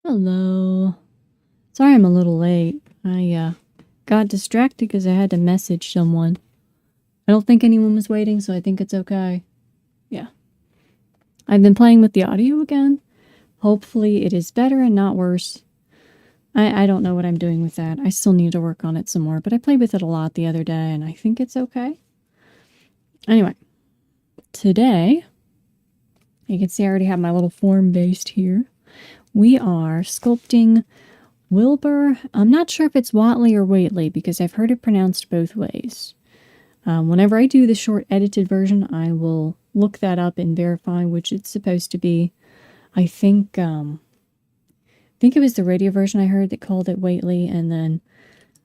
Hello. Sorry I'm a little late. I got distracted because I had to message someone. I don't think anyone was waiting, so I think it's okay. Yeah. I've been playing with the audio again. Hopefully it is better and not worse. I don't know what I'm doing with that. I still need to work on it some more, but I played with it a lot the other day, and I think it's okay. Anyway, today, you can see I already have my little form based here. We are sculpting Wilbur. I'm not sure if it's Whately or Whately because I've heard it pronounced both ways. Whenever I do the short edited version, I will look that up and verify which it's supposed to be. I think it was the radio version I heard that called it Whately, and then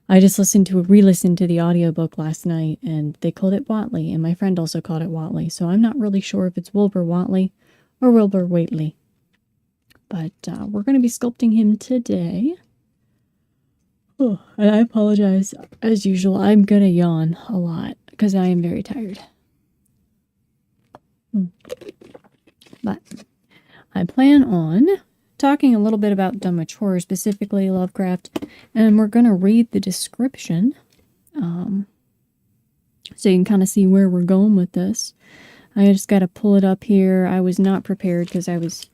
I just re-listened to the audiobook last night, and they called it Whately, and my friend also called it Whately, so I'm not really sure if it's Wilbur Whately or Wilbur Whately. But we're going to be sculpting him today. Oh, and I apologize. As usual, I'm going to yawn a lot because I am very tired. But I plan on talking a little bit about Dunwich Horror, specifically Lovecraft, and we're going to read the description so you can kind of see where we're going with this. I just got to pull it up here. I was not prepared because I was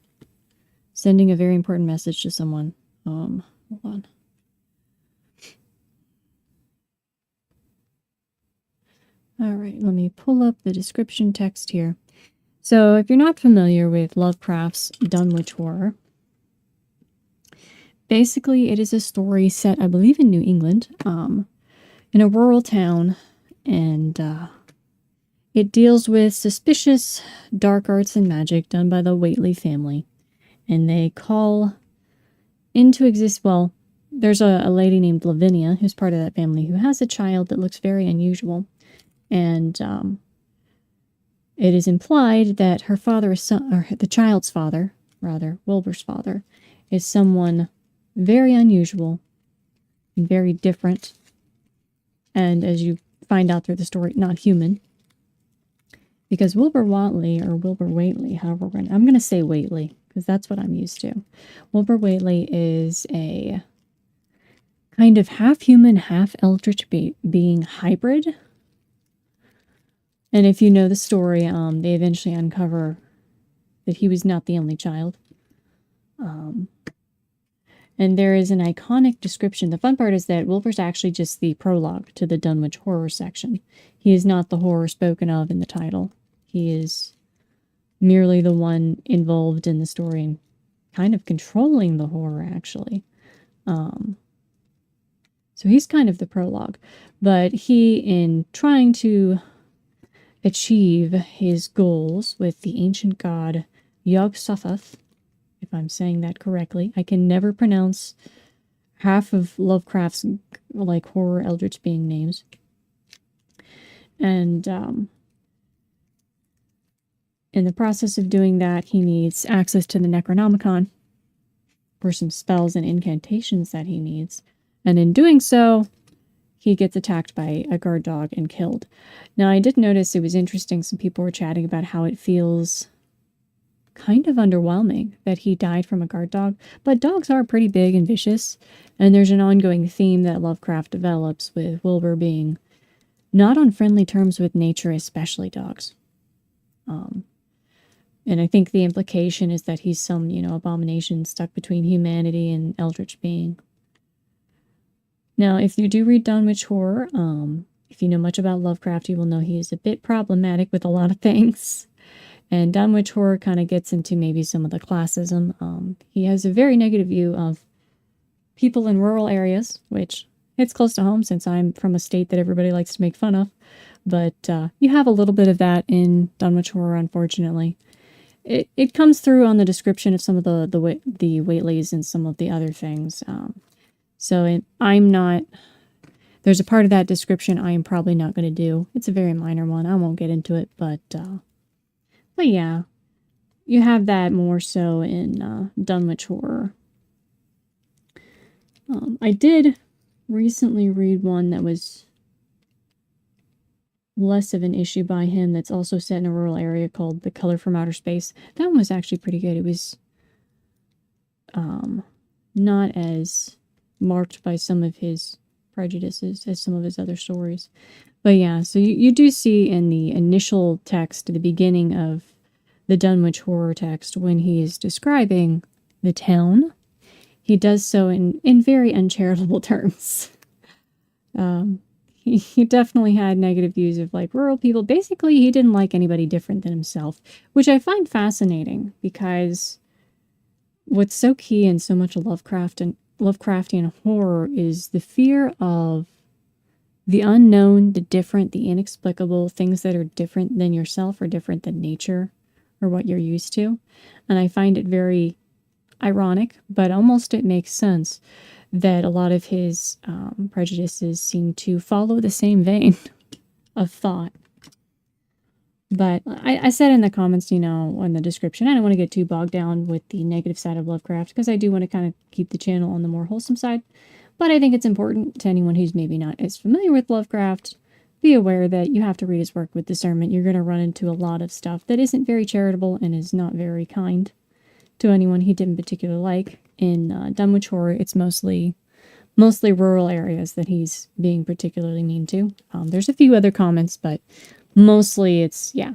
sending a very important message to someone. Hold on. All right, let me pull up the description text here. So if you're not familiar with Lovecraft's Dunwich Horror, basically it is a story set, I believe, in New England, in a rural town, and it deals with suspicious dark arts and magic done by the Whately family. And they call into existence, well, there's a lady named Lavinia who's part of that family who has a child that looks very unusual. And it is implied that her father is the child's father, rather, Wilbur's father, is someone very unusual and very different. And as you find out through the story, not human. Because Wilbur Whately, or Wilbur Whately, however I'm going to say Whately, because that's what I'm used to. Wilbur Whately is a kind of half-human, half-eldritch being hybrid. And if you know the story, they eventually uncover that he was not the only child. And there is an iconic description. The fun part is that Wilbur's actually just the prologue to the Dunwich Horror section. He is not the horror spoken of in the title. He is merely the one involved in the story and kind of controlling the horror, actually. So he's kind of the prologue. But he, in trying to achieve his goals with the ancient god Yog-Sothoth, if I'm saying that correctly. I can never pronounce half of Lovecraft's like horror eldritch being names. And in the process of doing that, he needs access to the Necronomicon for some spells and incantations that he needs. And in doing so, he gets attacked by a guard dog and killed. Now, I did notice it was interesting. Some people were chatting about how it feels kind of underwhelming that he died from a guard dog. But dogs are pretty big and vicious. And there's an ongoing theme that Lovecraft develops with Wilbur being not on friendly terms with nature, especially dogs. And I think the implication is that he's some, abomination stuck between humanity and eldritch being. Now, if you do read Dunwich Horror, if you know much about Lovecraft, you will know he is a bit problematic with a lot of things. And Dunwich Horror kind of gets into maybe some of the classism. He has a very negative view of people in rural areas, which it's close to home since I'm from a state that everybody likes to make fun of. But you have a little bit of that in Dunwich Horror, unfortunately. It comes through on the description of some of the Whateleys and some of the other things. There's a part of that description I am probably not going to do. It's a very minor one. I won't get into it, but yeah, you have that more so in Dunwich Horror. I did recently read one that was less of an issue by him that's also set in a rural area called The Color from Outer Space. That one was actually pretty good. It was not as marked by some of his prejudices as some of his other stories. But yeah, so you do see in the initial text, the beginning of the Dunwich Horror text, when he is describing the town, he does so in very uncharitable terms. He definitely had negative views of like rural people. Basically, he didn't like anybody different than himself, which I find fascinating because what's so key in so much of Lovecraftian horror is the fear of the unknown, the different, the inexplicable, things that are different than yourself or different than nature or what you're used to. And I find it very ironic, but almost it makes sense that a lot of his prejudices seem to follow the same vein of thought. But I said in the comments, you know, in the description, I don't want to get too bogged down with the negative side of Lovecraft because I do want to kind of keep the channel on the more wholesome side. But I think it's important to anyone who's maybe not as familiar with Lovecraft, be aware that you have to read his work with discernment. You're going to run into a lot of stuff that isn't very charitable and is not very kind to anyone he didn't particularly like. In Dunwich Horror, it's mostly rural areas that he's being particularly mean to. There's a few other comments, but mostly it's, yeah,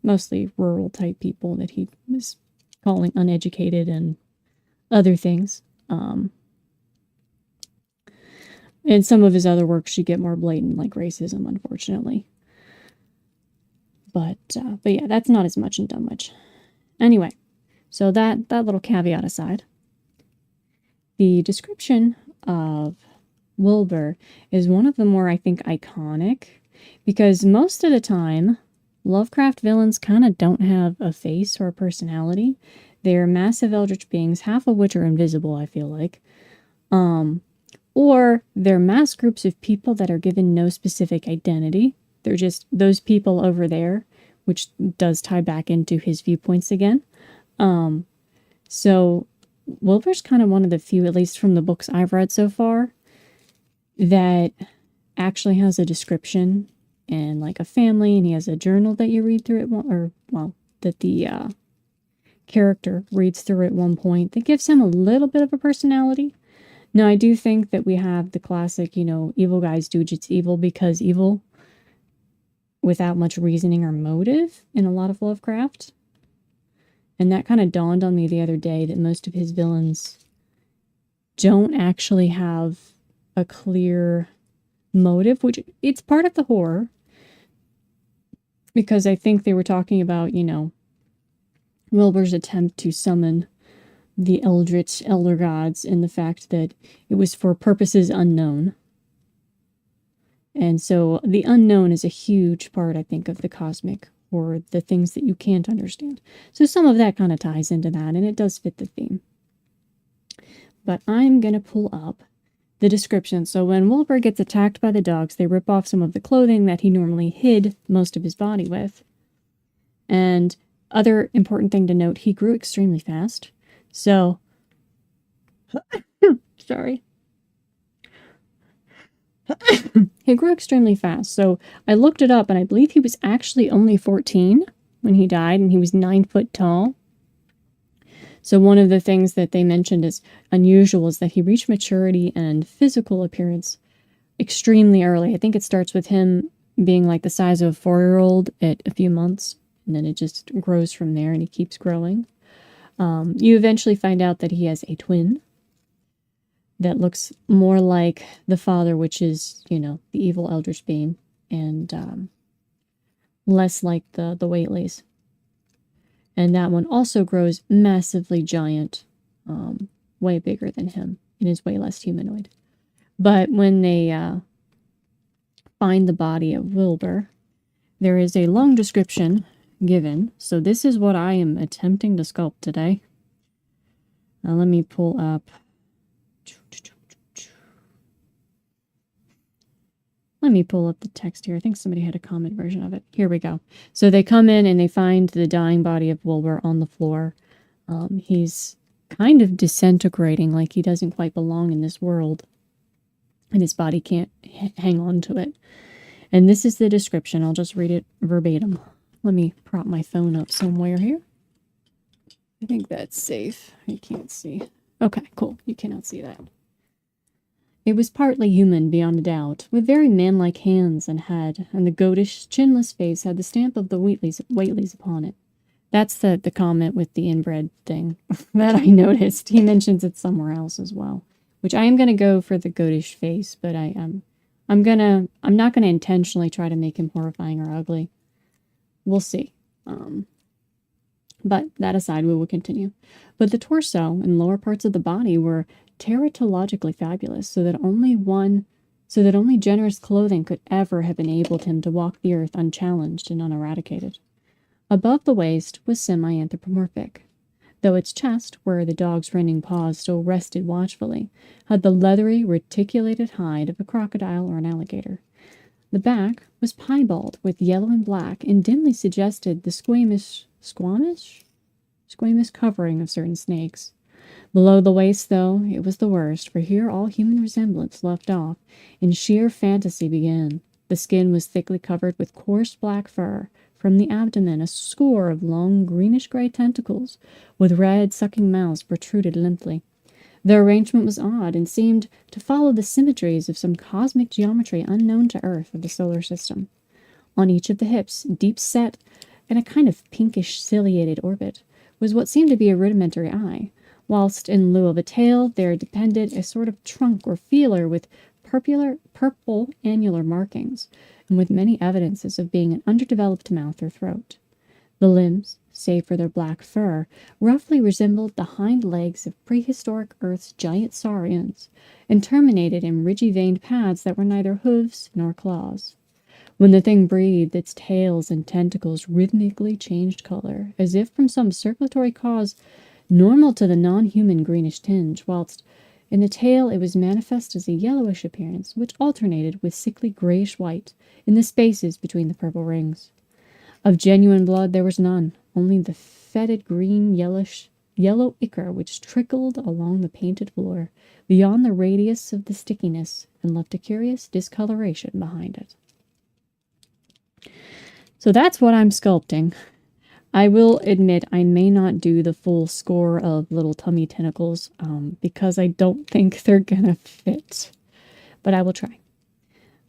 mostly rural type people that he was calling uneducated and other things. In some of his other works, you get more blatant, like racism, unfortunately. But yeah, that's not as much in Dunwich. Anyway, so that little caveat aside, the description of Wilbur is one of the more, I think, iconic, because most of the time, Lovecraft villains kind of don't have a face or a personality. They're massive eldritch beings, half of which are invisible, I feel like. Or they're mass groups of people that are given no specific identity. They're just those people over there, which does tie back into his viewpoints again. So Wilbur's kind of one of the few, at least from the books I've read so far, that actually has a description and like a family, and he has a journal that you read through that the character reads through at one point that gives him a little bit of a personality. Now, I do think that we have the classic, you know, evil guys do just evil because evil without much reasoning or motive in a lot of Lovecraft. And that kind of dawned on me the other day that most of his villains don't actually have a clear motive, which it's part of the horror. Because I think they were talking about, you know, Wilbur's attempt to summon the eldritch elder gods and the fact that it was for purposes unknown. And so the unknown is a huge part, I think, of the cosmic or the things that you can't understand. So some of that kind of ties into that, and it does fit the theme. But I'm going to pull up the description. So when Wilbur gets attacked by the dogs, they rip off some of the clothing that he normally hid most of his body with. And other important thing to note, he grew extremely fast. So, sorry. He grew extremely fast. So I looked it up, and I believe he was actually only 14 when he died, and he was 9 foot tall. So one of the things that they mentioned as unusual is that he reached maturity and physical appearance extremely early. I think it starts with him being like the size of a 4-year-old at a few months, and then it just grows from there, and he keeps growing. You eventually find out that he has a twin that looks more like the father, which is, you know, the evil eldritch being, and less like the Whateleys. And that one also grows massively giant, way bigger than him, and is way less humanoid. But when they find the body of Wilbur, there is a long description given. So this is what I am attempting to sculpt today. Now let me pull up. Let me pull up the text here. I think somebody had a comment version of it. Here we go. So they come in and they find the dying body of Wilbur on the floor. He's kind of disintegrating, like he doesn't quite belong in this world. And his body can't hang on to it. And this is the description. I'll just read it verbatim. Let me prop my phone up somewhere here. I think that's safe. You can't see. Okay, cool. You cannot see that. It was partly human, beyond a doubt, with very man-like hands and head, and the goatish, chinless face had the stamp of the Whateleys upon it. That's the comment with the inbred thing that I noticed. He mentions it somewhere else as well, which I am going to go for the goatish face, but I'm not going to intentionally try to make him horrifying or ugly. We'll see. But that aside, we will continue. But the torso and lower parts of the body were teratologically fabulous, so that only generous clothing could ever have enabled him to walk the earth unchallenged and uneradicated. Above the waist was semi-anthropomorphic, though its chest, where the dog's rending paws still rested watchfully, had the leathery, reticulated hide of a crocodile or an alligator. The back was piebald with yellow and black, and dimly suggested the squamous covering of certain snakes. Below the waist, though, it was the worst, for here all human resemblance left off, and sheer fantasy began. The skin was thickly covered with coarse black fur. From the abdomen, a score of long greenish-gray tentacles, with red, sucking mouths, protruded limply. Their arrangement was odd, and seemed to follow the symmetries of some cosmic geometry unknown to Earth or the solar system. On each of the hips, deep set in a kind of pinkish ciliated orbit, was what seemed to be a rudimentary eye, whilst in lieu of a tail there depended a sort of trunk or feeler with purple annular markings, and with many evidences of being an underdeveloped mouth or throat. The limbs, save for their black fur, roughly resembled the hind legs of prehistoric Earth's giant saurians, and terminated in ridgy-veined pads that were neither hooves nor claws. When the thing breathed, its tails and tentacles rhythmically changed color, as if from some circulatory cause normal to the non-human greenish tinge, whilst in the tail it was manifest as a yellowish appearance, which alternated with sickly grayish-white in the spaces between the purple rings. Of genuine blood there was none, only the fetid green yellow ichor which trickled along the painted floor, beyond the radius of the stickiness, and left a curious discoloration behind it. So that's what I'm sculpting. I will admit I may not do the full score of little tummy tentacles because I don't think they're gonna fit, but I will try.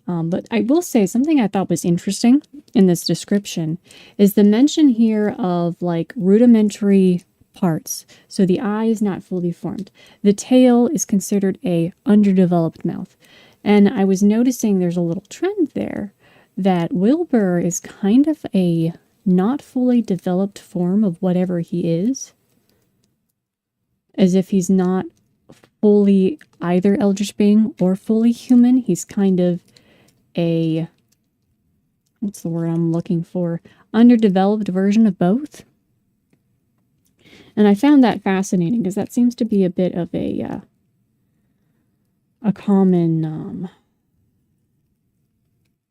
But I will say something I thought was interesting in this description is the mention here of like rudimentary parts. So the eye is not fully formed. The tail is considered a underdeveloped mouth. And I was noticing there's a little trend there that Wilbur is kind of a not fully developed form of whatever he is. As if he's not fully either eldritch being or fully human. He's kind of a, what's the word I'm looking for? Underdeveloped version of both. And I found that fascinating because that seems to be a bit of a common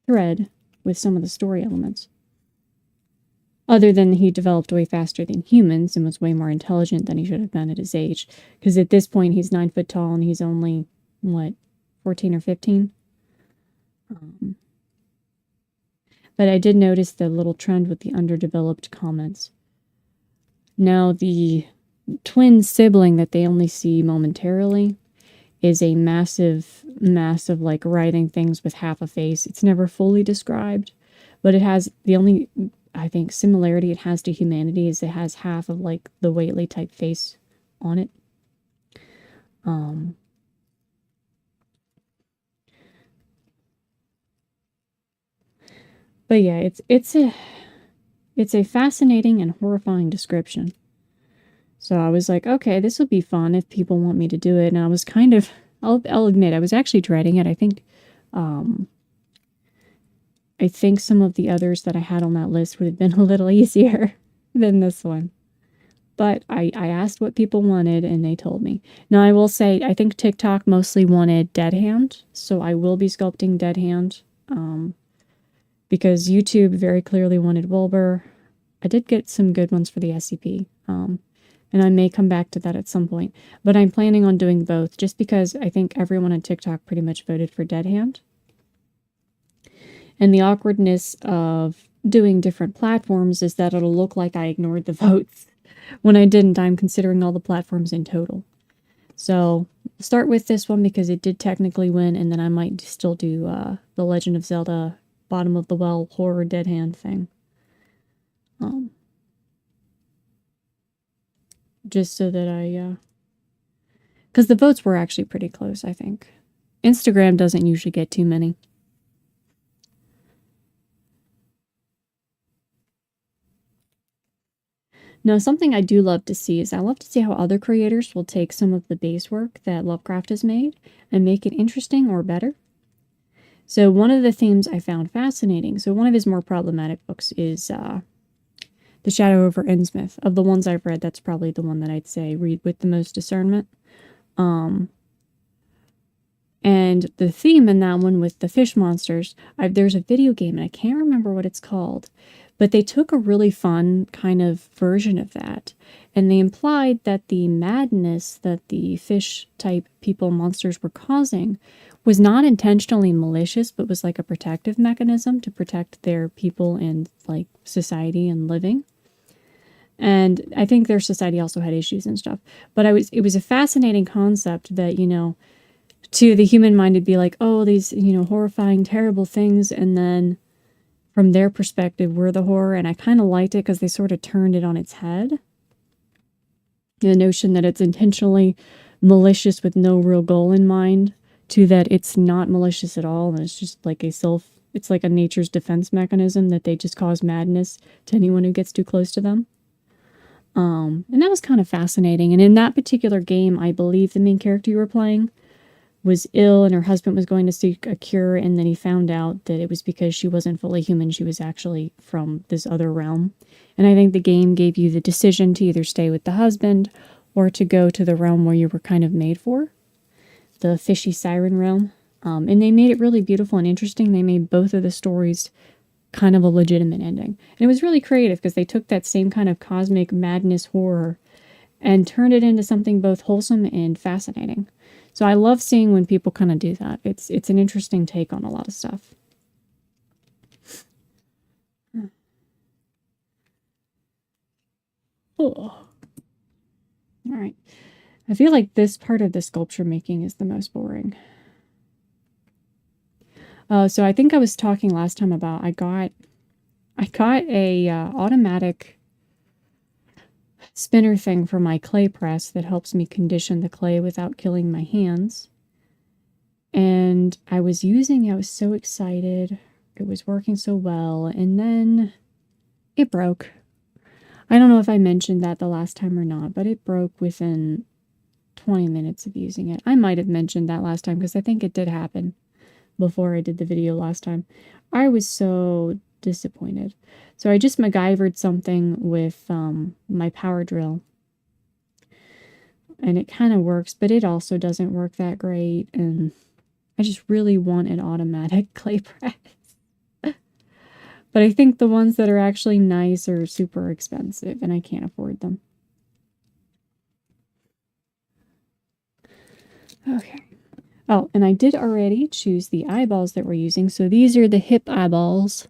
thread with some of the story elements. Other than he developed way faster than humans and was way more intelligent than he should have been at his age. Because at this point he's 9 foot tall and he's only, what, 14 or 15? But I did notice the little trend with the underdeveloped comments. Now the twin sibling that they only see momentarily is a massive like writhing things with half a face. It's never fully described, but it has the only, I think, similarity it has to humanity is it has half of like the Whately type face on it. But yeah, it's a fascinating and horrifying description. So I was like, okay, this will be fun if people want me to do it. And I was kind of, I'll admit, I was actually dreading it. I think some of the others that I had on that list would have been a little easier than this one. But I asked what people wanted and they told me. Now I will say, I think TikTok mostly wanted Dead Hand. So I will be sculpting Dead Hand. Because YouTube very clearly wanted Wilbur. I did get some good ones for the SCP. And I may come back to that at some point. But I'm planning on doing both, just because I think everyone on TikTok pretty much voted for Dead Hand. And the awkwardness of doing different platforms is that it'll look like I ignored the votes. When I didn't, I'm considering all the platforms in total. So start with this one because it did technically win, and then I might still do the Legend of Zelda Bottom of the Well horror dead hand thing. Just so that I, because the votes were actually pretty close, I think. Instagram doesn't usually get too many. Now, something I do love to see is I love to see how other creators will take some of the base work that Lovecraft has made and make it interesting or better. So one of the themes I found fascinating, so one of his more problematic books is The Shadow over Innsmouth. Of the ones I've read, that's probably the one that I'd say read with the most discernment. And the theme in that one with the fish monsters, there's a video game, and I can't remember what it's called, but they took a really fun kind of version of that, and they implied that the madness that the fish-type people monsters were causing was not intentionally malicious, but was like a protective mechanism to protect their people and like society and living. And I think their society also had issues and stuff. But it was a fascinating concept that, you know, to the human mind, it'd be like, oh, these, you know, horrifying, terrible things. And then from their perspective, we're the horror. And I kind of liked it because they sort of turned it on its head. The notion that it's intentionally malicious with no real goal in mind, to that it's not malicious at all. And it's just like it's like a nature's defense mechanism that they just cause madness to anyone who gets too close to them. And that was kind of fascinating. And in that particular game, I believe the main character you were playing was ill and her husband was going to seek a cure, and then he found out that it was because she wasn't fully human. She was actually from this other realm. And I think the game gave you the decision to either stay with the husband or to go to the realm where you were kind of made for, the fishy siren realm. And they made it really beautiful and interesting. They made both of the stories kind of a legitimate ending. And it was really creative because they took that same kind of cosmic madness horror and turned it into something both wholesome and fascinating. So I love seeing when people kind of do that. It's an interesting take on a lot of stuff. Oh. All right. I feel like this part of the sculpture making is the most boring. So I think I was talking last time about I got a automatic spinner thing for my clay press that helps me condition the clay without killing my hands. And I was so excited. It was working so well, and then it broke. I don't know if I mentioned that the last time or not, but it broke within 20 minutes of using it. I might have mentioned that last time because I think it did happen before I did the video last time. I was so disappointed. So I just MacGyvered something with my power drill. And it kind of works, but it also doesn't work that great. And I just really want an automatic clay press. But I think the ones that are actually nice are super expensive, and I can't afford them. Okay. Oh, and I did already choose the eyeballs that we're using. So these are the hip eyeballs.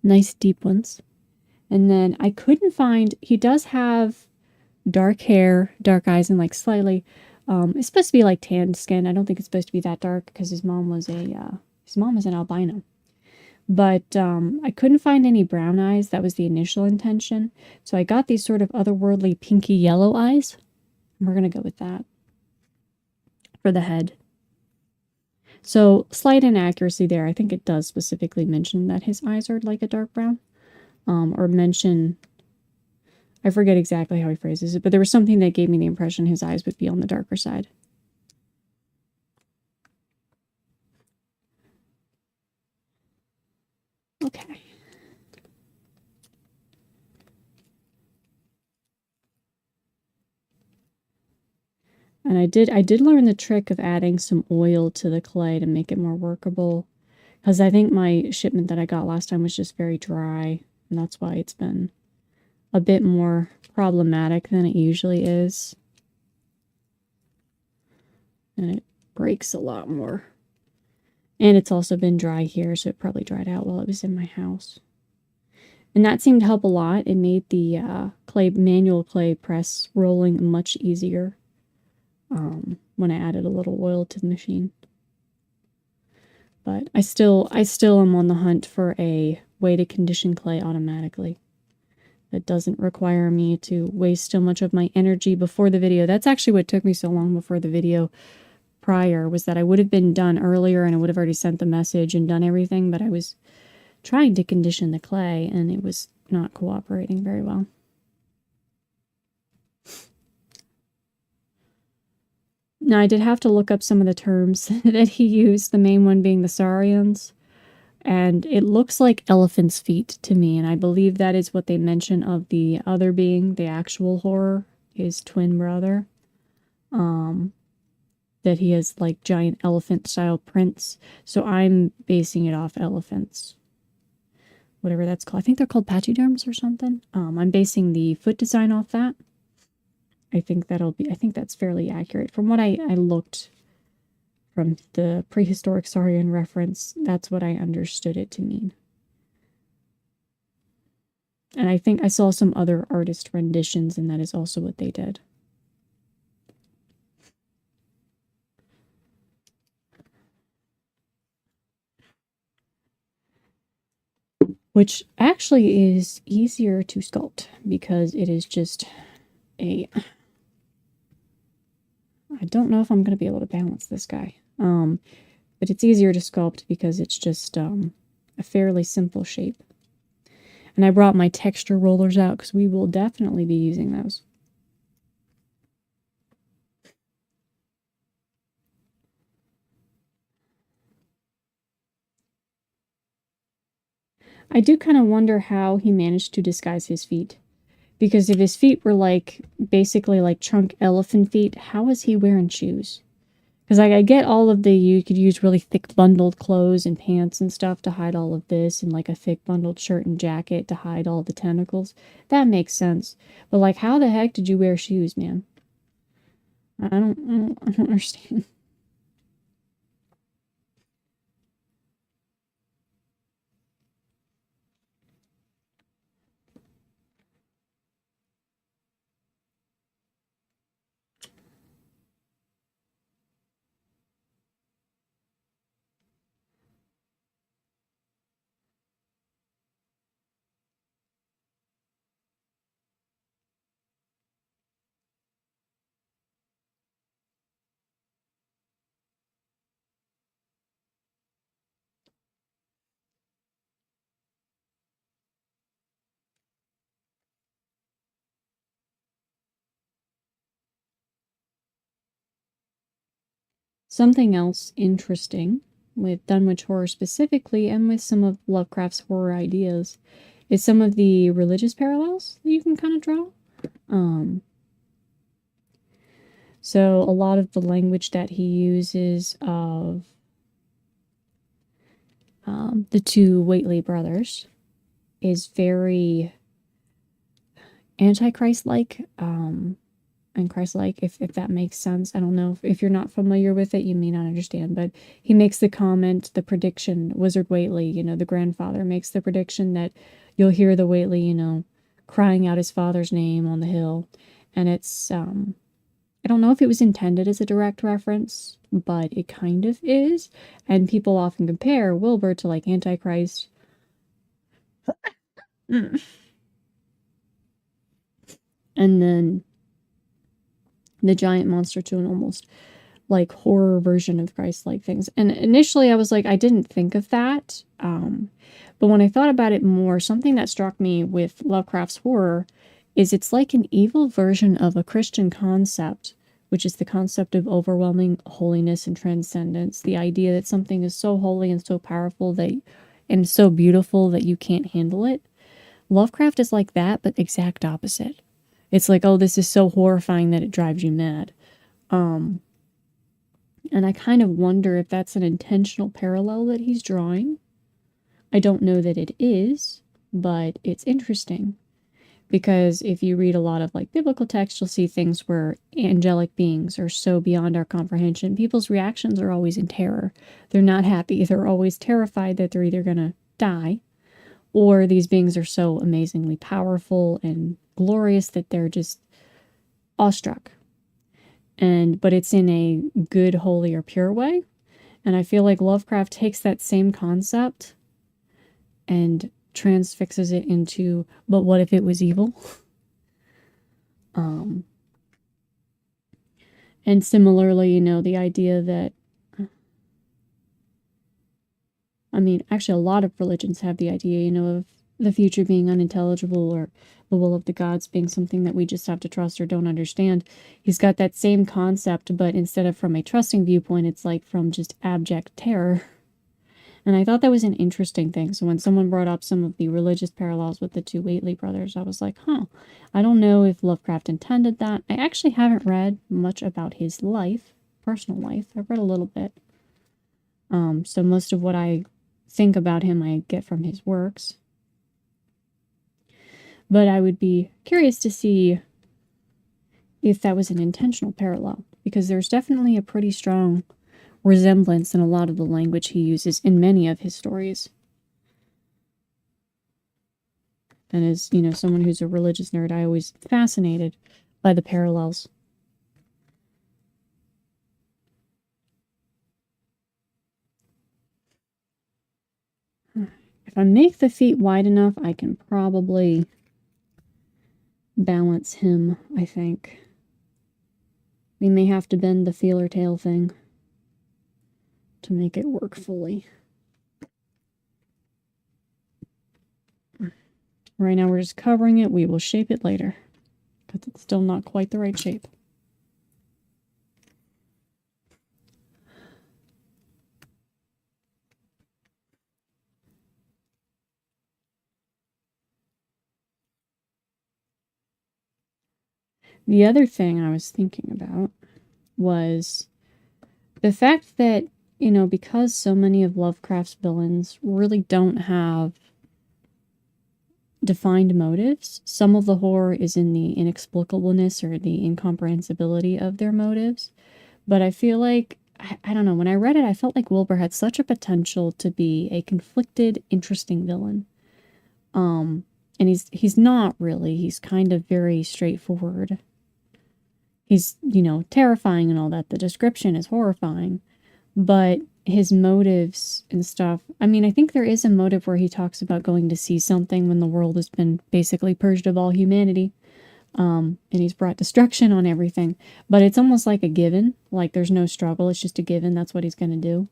Nice deep ones. And then I couldn't find, he does have dark hair, dark eyes, and like slightly, it's supposed to be like tanned skin. I don't think it's supposed to be that dark because his mom was an albino. But I couldn't find any brown eyes. That was the initial intention. So I got these sort of otherworldly pinky yellow eyes. We're going to go with that for the head. So slight inaccuracy there. I think it does specifically mention that his eyes are like a dark brown. Or mention, I forget exactly how he phrases it, but there was something that gave me the impression his eyes would be on the darker side. Okay. And I did learn the trick of adding some oil to the clay to make it more workable. Because I think my shipment that I got last time was just very dry. And that's why it's been a bit more problematic than it usually is. And it breaks a lot more. And it's also been dry here, so it probably dried out while it was in my house. And that seemed to help a lot. It made the manual clay press rolling much easier. when I added a little oil to the machine. But I still am on the hunt for a way to condition clay automatically that doesn't require me to waste so much of my energy before the video. That's actually what took me so long before the video prior, was that I would have been done earlier and I would have already sent the message and done everything, but I was trying to condition the clay and it was not cooperating very well. Now, I did have to look up some of the terms that he used, the main one being the saurians. And it looks like elephant's feet to me, and I believe that is what they mention of the other being, the actual horror, his twin brother. That he has like giant elephant-style prints. So I'm basing it off elephants. Whatever that's called. I think they're called pachyderms or something. I'm basing the foot design off that. I think that's fairly accurate. From what I looked from the prehistoric saurian reference, that's what I understood it to mean. And I think I saw some other artist renditions, and that is also what they did. Which actually is easier to sculpt, because it is just a... I don't know if I'm going to be able to balance this guy. But it's easier to sculpt because it's just a fairly simple shape. And I brought my texture rollers out because we will definitely be using those. I do kind of wonder how he managed to disguise his feet. Because if his feet were like, basically like chunk elephant feet, how is he wearing shoes? Because I get all of you could use really thick bundled clothes and pants and stuff to hide all of this, and like a thick bundled shirt and jacket to hide all the tentacles. That makes sense. But like, how the heck did you wear shoes, man? I don't understand. Something else interesting with Dunwich Horror specifically, and with some of Lovecraft's horror ideas, is some of the religious parallels that you can kind of draw. So a lot of the language that he uses of the two Whately brothers is very anti-Christ-like, and Christ-like, if that makes sense. I don't know. If you're not familiar with it, you may not understand, but he makes the comment, the prediction, Wizard Whately, the grandfather, makes the prediction that you'll hear the Whately, crying out his father's name on the hill. And it's, I don't know if it was intended as a direct reference, but it kind of is. And people often compare Wilbur to like Antichrist. And then the giant monster to an almost like horror version of Christ-like things. And initially I was like, I didn't think of that. But when I thought about it more, something that struck me with Lovecraft's horror is it's like an evil version of a Christian concept, which is the concept of overwhelming holiness and transcendence. The idea that something is so holy and so powerful and so beautiful that you can't handle it. Lovecraft is like that, but exact opposite. It's like, oh, this is so horrifying that it drives you mad. And I kind of wonder if that's an intentional parallel that he's drawing. I don't know that it is, but it's interesting. Because if you read a lot of like biblical text, you'll see things where angelic beings are so beyond our comprehension. People's reactions are always in terror. They're not happy. They're always terrified that they're either going to die, or these beings are so amazingly powerful and glorious that they're just awestruck. but it's in a good, holy, or pure way. And I feel like Lovecraft takes that same concept and transfixes it into, but what if it was evil? And similarly, the idea that, actually a lot of religions have the idea, of the future being unintelligible, or the will of the gods being something that we just have to trust or don't understand. He's got that same concept, but instead of from a trusting viewpoint, it's like from just abject terror. And I thought that was an interesting thing. So when someone brought up some of the religious parallels with the two Whately brothers, I was like, I don't know if Lovecraft intended that. I actually haven't read much about his life, personal life. I've read a little bit. So most of what I think about him I get from his works. But I would be curious to see if that was an intentional parallel, because there's definitely a pretty strong resemblance in a lot of the language he uses in many of his stories. And as, someone who's a religious nerd, I always fascinated by the parallels. If I make the feet wide enough, I can probably balance him, I think. We may have to bend the feeler tail thing to make it work fully. Right now we're just covering it. We will shape it later, because it's still not quite the right shape. The other thing I was thinking about was the fact that, because so many of Lovecraft's villains really don't have defined motives, some of the horror is in the inexplicableness or the incomprehensibility of their motives. But I feel like, I don't know, when I read it, I felt like Wilbur had such a potential to be a conflicted, interesting villain. And he's not really. He's kind of very straightforward. He's, terrifying and all that. The description is horrifying. But his motives and stuff, I think there is a motive where he talks about going to see something when the world has been basically purged of all humanity. And he's brought destruction on everything. But it's almost like a given. Like, there's no struggle. It's just a given. That's what he's going to do.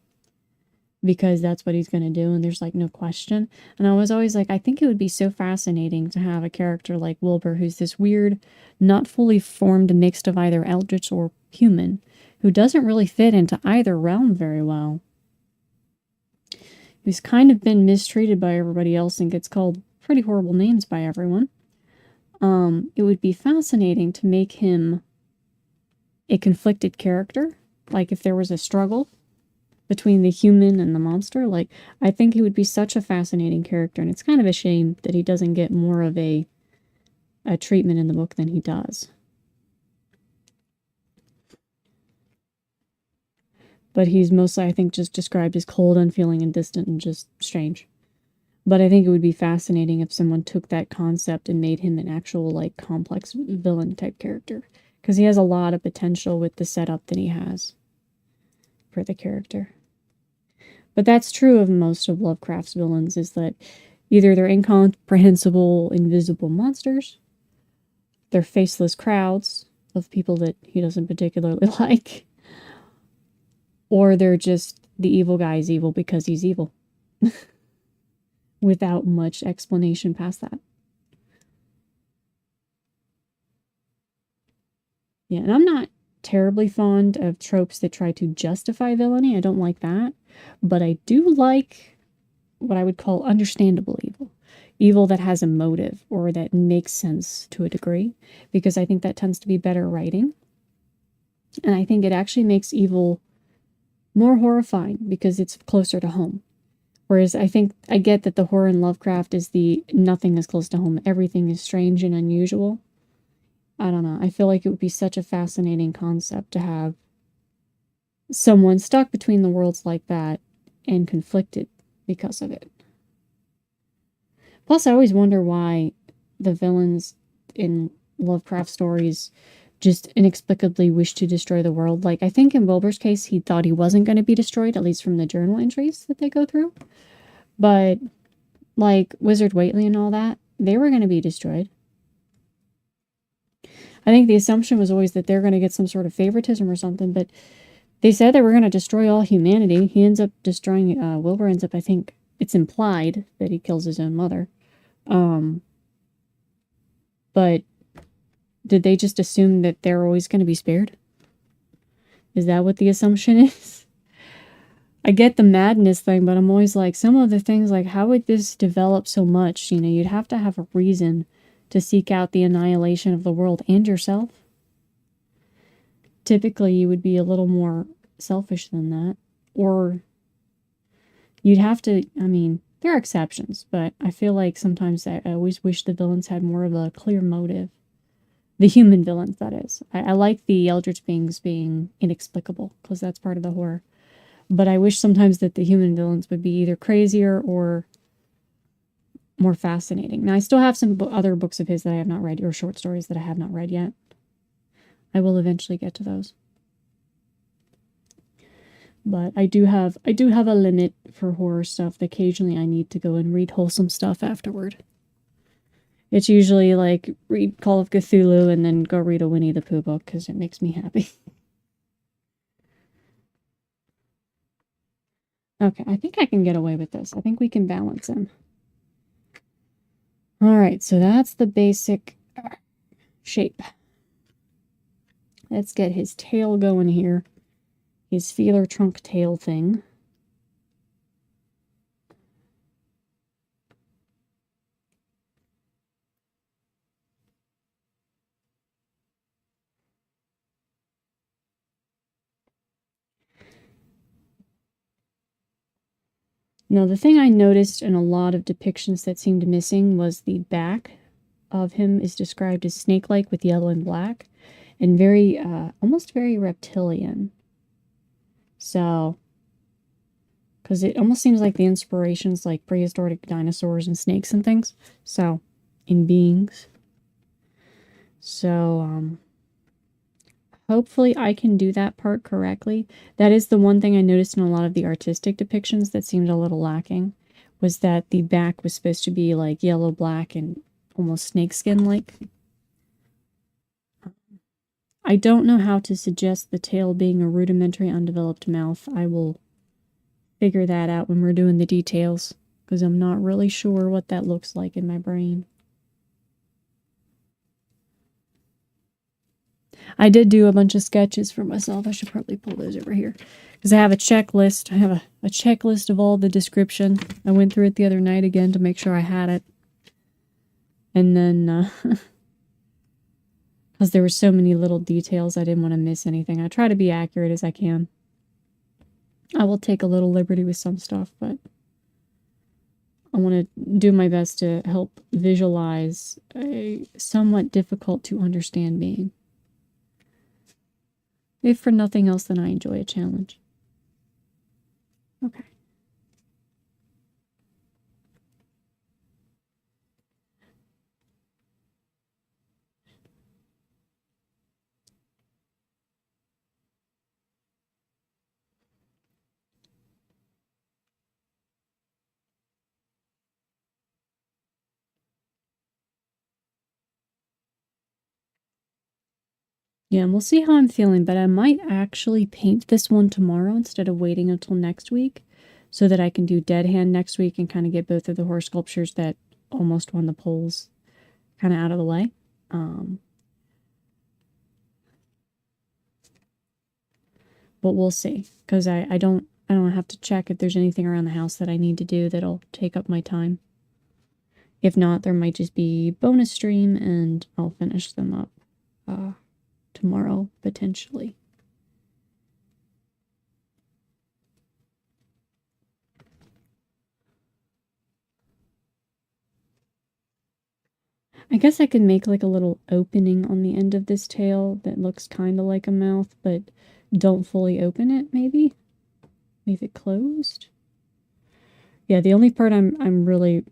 Because that's what he's going to do. And there's, like, no question. And I was always like, I think it would be so fascinating to have a character like Wilbur, who's this weird, not fully formed mix of either eldritch or human, who doesn't really fit into either realm very well. Who's kind of been mistreated by everybody else and gets called pretty horrible names by everyone. It would be fascinating to make him a conflicted character. Like, if there was a struggle between the human and the monster, like, I think he would be such a fascinating character, and it's kind of a shame that he doesn't get more of a treatment in the book than he does. But he's mostly, I think, just described as cold, unfeeling, and distant, and just strange. But I think it would be fascinating if someone took that concept and made him an actual, like, complex villain type character. Because he has a lot of potential with the setup that he has for the character. But that's true of most of Lovecraft's villains, is that either they're incomprehensible, invisible monsters, they're faceless crowds of people that he doesn't particularly like, or they're just the evil guy is evil because he's evil. Without much explanation past that. Yeah, and I'm not terribly fond of tropes that try to justify villainy. I don't like that. But I do like what I would call understandable evil. Evil that has a motive or that makes sense to a degree. Because I think that tends to be better writing. And I think it actually makes evil more horrifying because it's closer to home. Whereas I think I get that the horror in Lovecraft is the nothing is close to home. Everything is strange and unusual. I don't know. I feel like it would be such a fascinating concept to have someone stuck between the worlds like that and conflicted because of it. Plus, I always wonder why the villains in Lovecraft stories just inexplicably wished to destroy the world. Like, I think in Wilbur's case, he thought he wasn't going to be destroyed, at least from the journal entries that they go through. But, like, Wizard Whately and all that, they were going to be destroyed. I think the assumption was always that they're going to get some sort of favoritism or something, but they said they were going to destroy all humanity. He ends up destroying, Wilbur ends up, I think, it's implied that he kills his own mother. But did they just assume that they're always going to be spared? Is that what the assumption is? I get the madness thing, but I'm always like, some of the things, like, how would this develop so much? You know, you'd have to have a reason to seek out the annihilation of the world and yourself. Typically, you would be a little more selfish than that. Or you'd have to, I mean, there are exceptions, but I feel like sometimes I always wish the villains had more of a clear motive. The human villains, that is. I like the eldritch beings being inexplicable, because that's part of the horror. But I wish sometimes that the human villains would be either crazier or more fascinating. Now, I still have some other books of his that I have not read, or short stories that I have not read yet. I will eventually get to those. But I do have a limit for horror stuff. Occasionally I need to go and read wholesome stuff afterward. It's usually like read Call of Cthulhu and then go read a Winnie the Pooh book because it makes me happy. Okay, I think I can get away with this. I think we can balance him. Alright, so that's the basic shape. Let's get his tail going here. His feeler trunk tail thing. Now, the thing I noticed in a lot of depictions that seemed missing was the back of him is described as snake-like with yellow and black, and very, almost very reptilian. So, because it almost seems like the inspiration's like prehistoric dinosaurs and snakes and things. So, in beings. So, hopefully I can do that part correctly. That is the one thing I noticed in a lot of the artistic depictions that seemed a little lacking, was that the back was supposed to be like yellow-black and almost snakeskin-like. I don't know how to suggest the tail being a rudimentary undeveloped mouth. I will figure that out when we're doing the details, because I'm not really sure what that looks like in my brain. I did do a bunch of sketches for myself. I should probably pull those over here, because I have a checklist. I have a checklist of all the description. I went through it the other night again to make sure I had it. And then, because there were so many little details, I didn't want to miss anything. I try to be accurate as I can. I will take a little liberty with some stuff, but I want to do my best to help visualize a somewhat difficult to understand being. If for nothing else, then I enjoy a challenge. Okay. Yeah, and we'll see how I'm feeling, but I might actually paint this one tomorrow instead of waiting until next week, so that I can do Dead Hand next week and kind of get both of the horror sculptures that almost won the polls kind of out of the way. But we'll see, because I don't have to check if there's anything around the house that I need to do that'll take up my time. If not, there might just be bonus stream and I'll finish them up tomorrow, potentially. I guess I could make like a little opening on the end of this tail that looks kind of like a mouth, but don't fully open it, maybe? Leave it closed? Yeah, the only part I'm really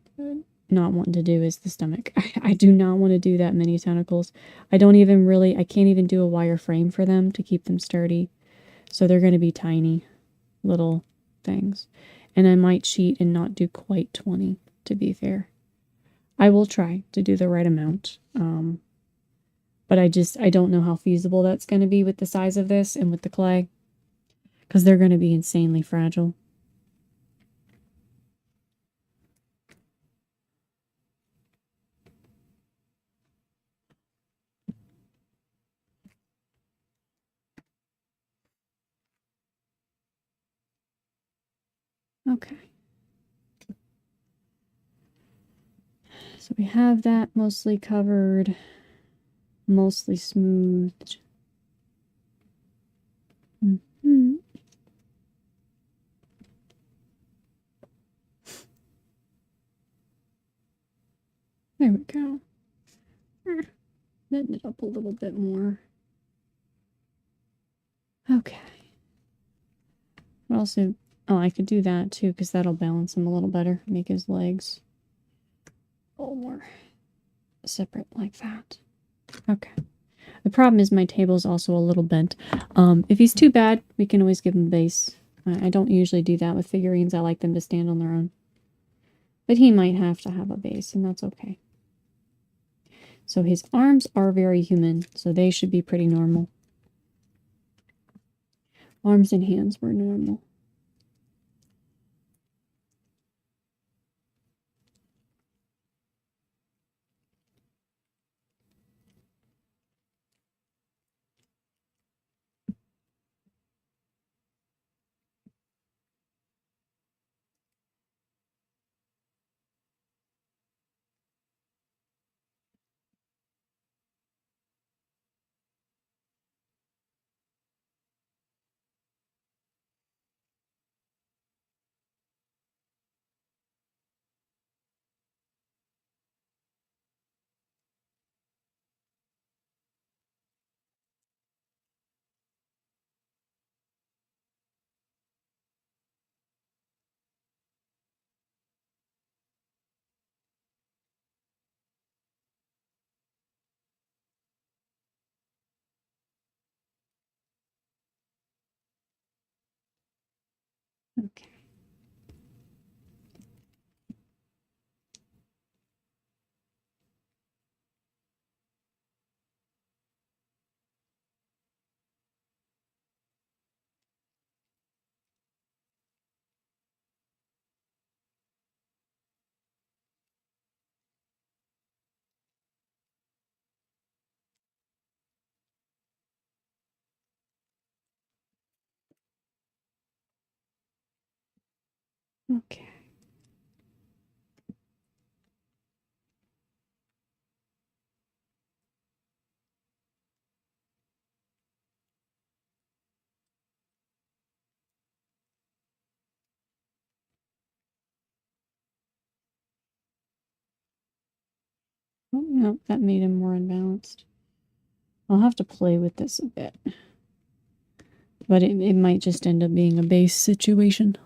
not wanting to do is the stomach. I do not want to do that many tentacles. I can't even do a wire frame for them to keep them sturdy. So they're going to be tiny little things. And I might cheat and not do quite 20, to be fair. I will try to do the right amount. But I don't know how feasible that's going to be with the size of this and with the clay. Because they're going to be insanely fragile. Okay. So we have that mostly covered, mostly smoothed. Mm-hmm. There we go. Bend it up a little bit more. Okay. Also, oh, I could do that too, because that'll balance him a little better. Make his legs a little more separate like that. Okay. The problem is my table's also a little bent. If he's too bad, we can always give him a base. I don't usually do that with figurines. I like them to stand on their own. But he might have to have a base, and that's okay. So his arms are very human, so they should be pretty normal. Arms and hands were normal. Okay. Okay. Oh, no, that made him more unbalanced. I'll have to play with this a bit. But it might just end up being a base situation.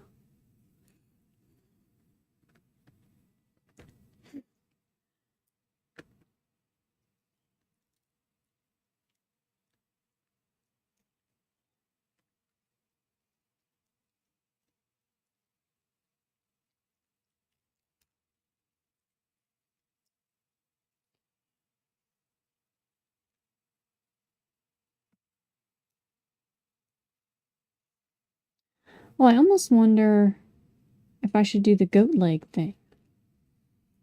Well, I almost wonder if I should do the goat leg thing.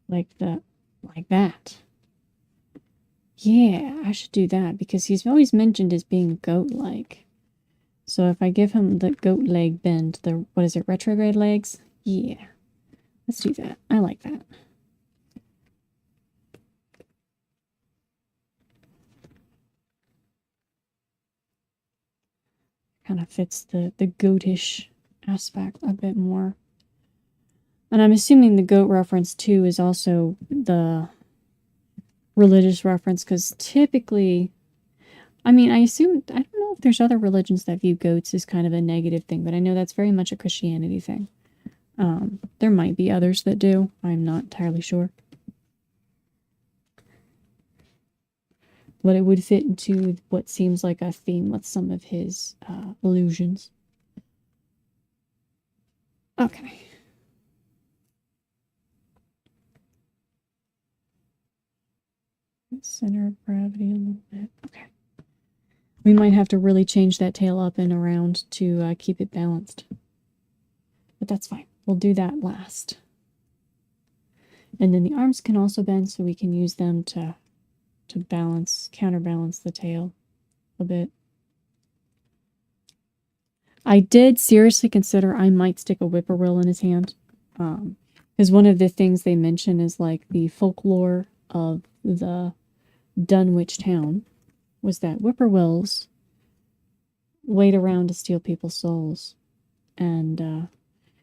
Like that. Yeah, I should do that because he's always mentioned as being goat-like. So if I give him the goat leg bend, what is it, retrograde legs? Yeah, let's do that. I like that. Kind of fits the goatish aspect a bit more. And I'm assuming the goat reference too is also the religious reference, because typically, I mean, I don't know if there's other religions that view goats as kind of a negative thing, but I know that's very much a Christianity thing. There might be others that do. I'm not entirely sure. but it would fit into what seems like a theme with some of his illusions. Okay. Center of gravity a little bit. Okay. We might have to really change that tail up and around to keep it balanced. But that's fine. We'll do that last. And then the arms can also bend, so we can use them to counterbalance the tail a bit. I did seriously consider I might stick a whippoorwill in his hand. Because one of the things they mention is like the folklore of the Dunwich town was that whippoorwills wait around to steal people's souls. And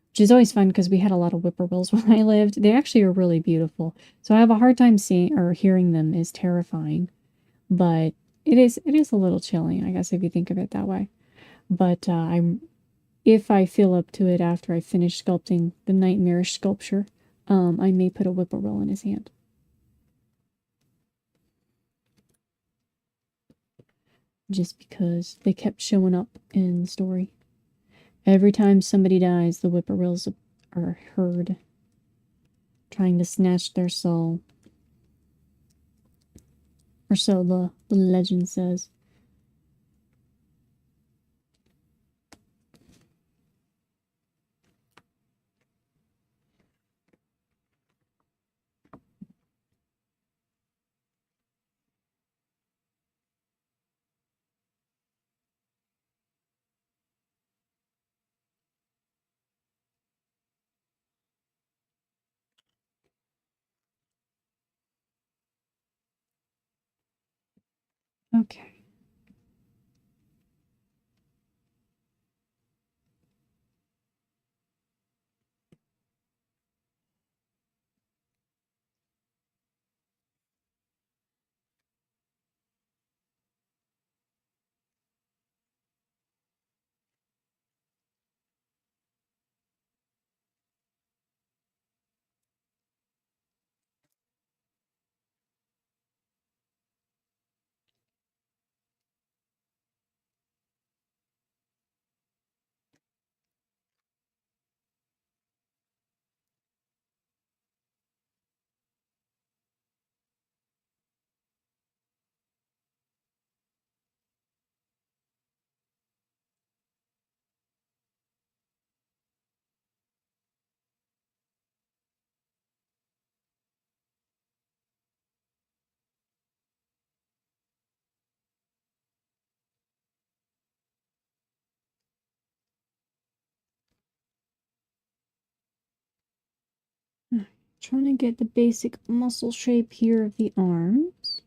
which is always fun because we had a lot of whippoorwills when I lived. They actually are really beautiful. So I have a hard time seeing or hearing them is terrifying. But it is a little chilling, I guess, if you think of it that way. But if I feel up to it after I finish sculpting the nightmarish sculpture, I may put a whippoorwill in his hand. Just because they kept showing up in the story. Every time somebody dies, the whippoorwills are heard trying to snatch their soul. Or so the legend says. Okay. Trying to get the basic muscle shape here of the arms.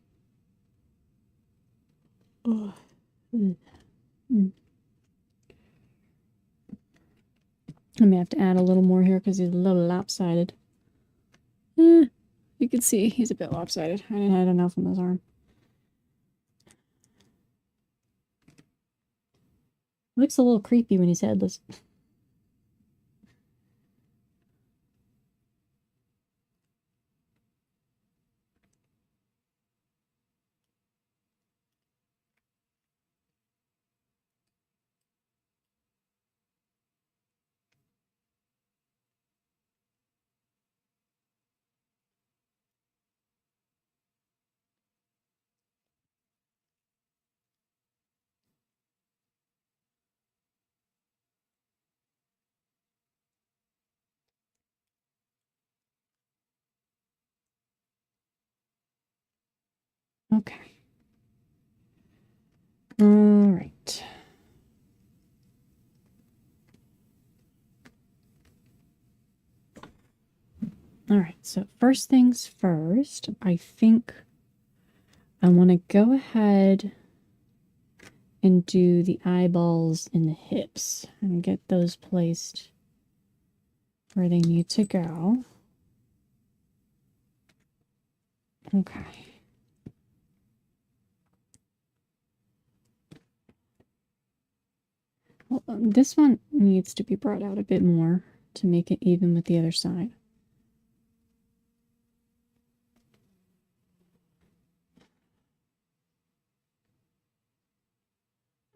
Oh. I may have to add a little more here because he's a little lopsided. You can see he's a bit lopsided. I didn't have enough on this arm. Looks a little creepy when he's headless. Okay. All right. All right, so first things first, I think I want to go ahead and do the eyeballs and the hips and get those placed where they need to go. Okay. Well, this one needs to be brought out a bit more to make it even with the other side.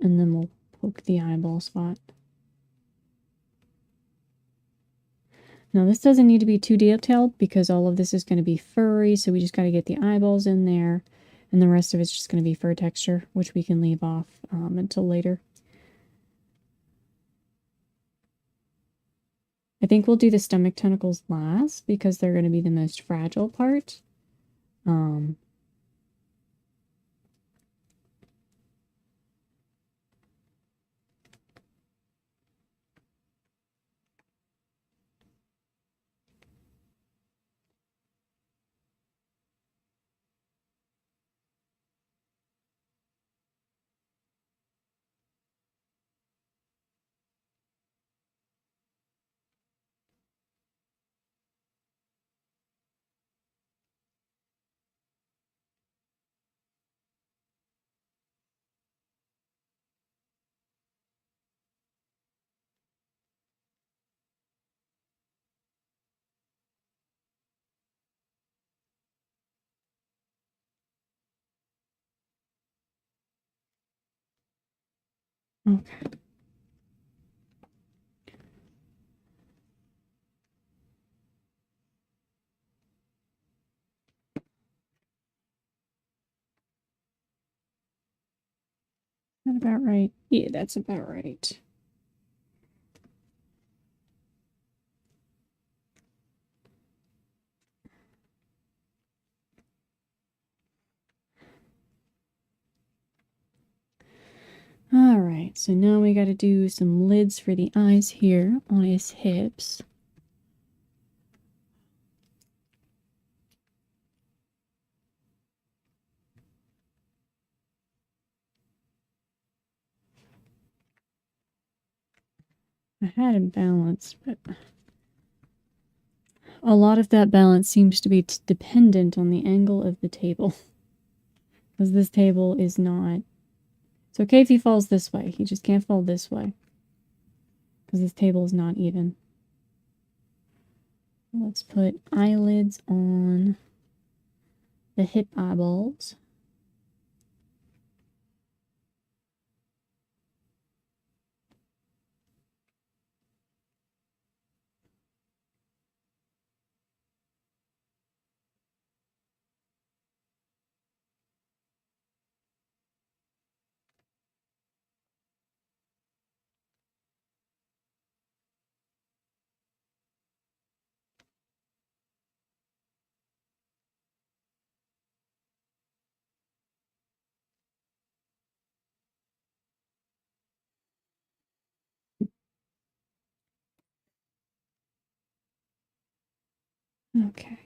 And then we'll poke the eyeball spot. Now this doesn't need to be too detailed because all of this is going to be furry, so we just got to get the eyeballs in there, and the rest of it's just going to be fur texture, which we can leave off until later. I think we'll do the stomach tentacles last because they're going to be the most fragile part. Okay. Is that about right? Yeah, that's about right. Alright, so now we got to do some lids for the eyes here on his hips. I had him balanced, but a lot of that balance seems to be dependent on the angle of the table. Because this table is not... It's okay if he falls this way. He just can't fall this way. Because this table is not even. Let's put eyelids on the hip eyeballs. Okay.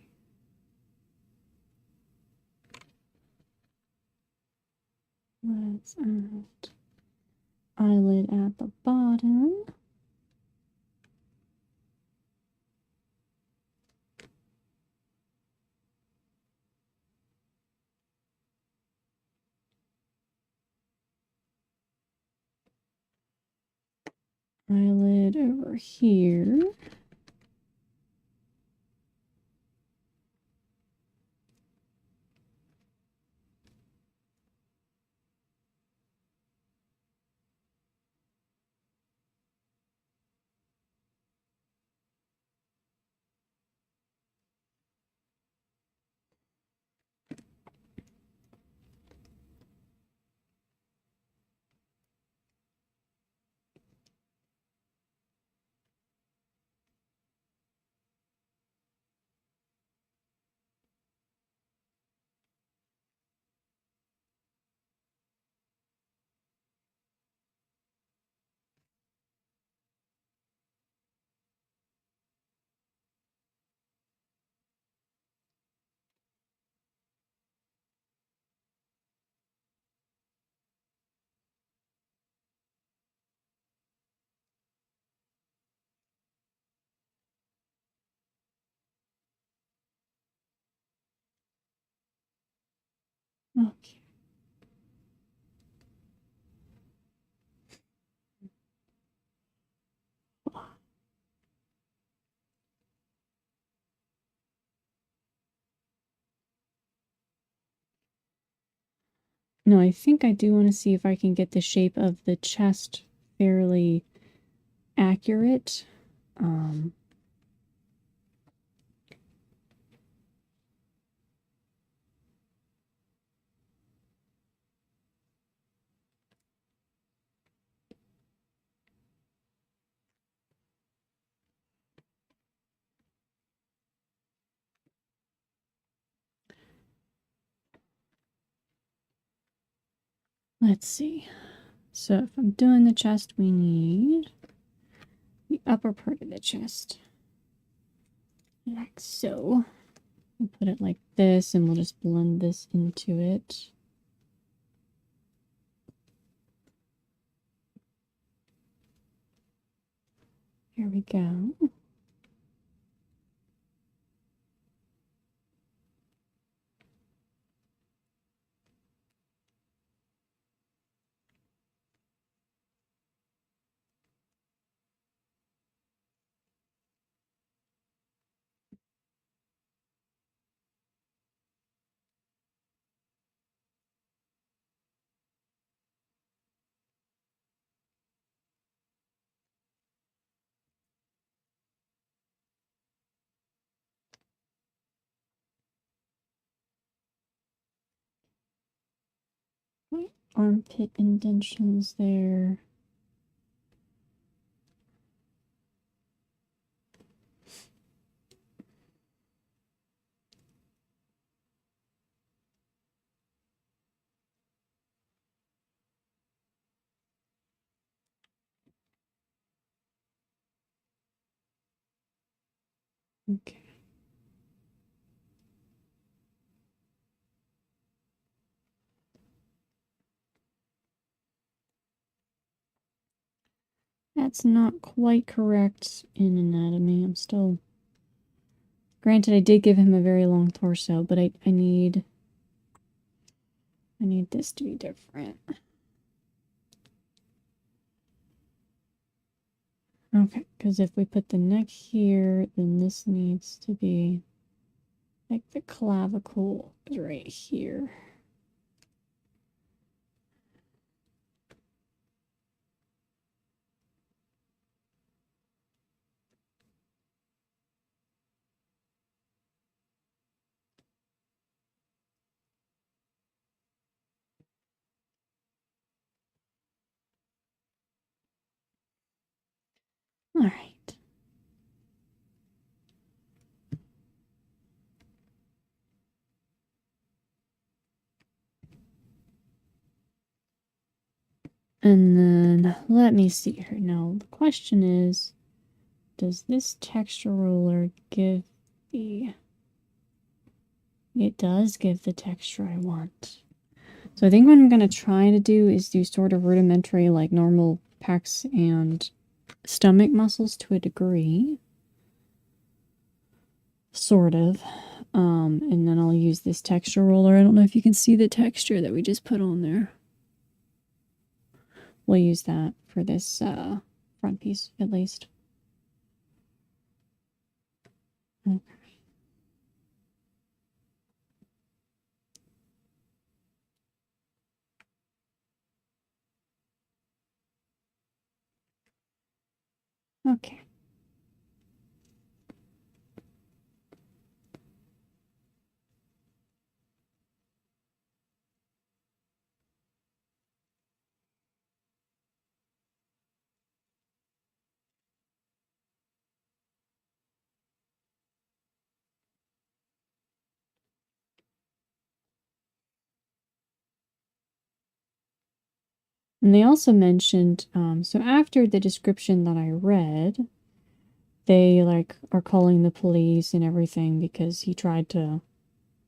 Let's add eyelid at the bottom. Eyelid over here. Okay. No, I think I do want to see if I can get the shape of the chest fairly accurate. Let's see. So if I'm doing the chest, we need the upper part of the chest. Like so. We'll put it like this, and we'll just blend this into it. Here we go. Armpit indentions there. Okay. That's not quite correct in anatomy. I'm still... Granted, I did give him a very long torso, but I need this to be different. Okay, because if we put the neck here, then this needs to be like the clavicle is right here. All right. And then let me see here. Now, the question is, does this texture ruler give the... It does give the texture I want. So I think what I'm going to try to do is do sort of rudimentary, like normal pecs and stomach muscles to a degree. Sort of. And then I'll use this texture roller. I don't know if you can see the texture that we just put on there. We'll use that for this front piece, at least. Okay. Okay. And they also mentioned, so after the description that I read, they like are calling the police and everything because he tried to,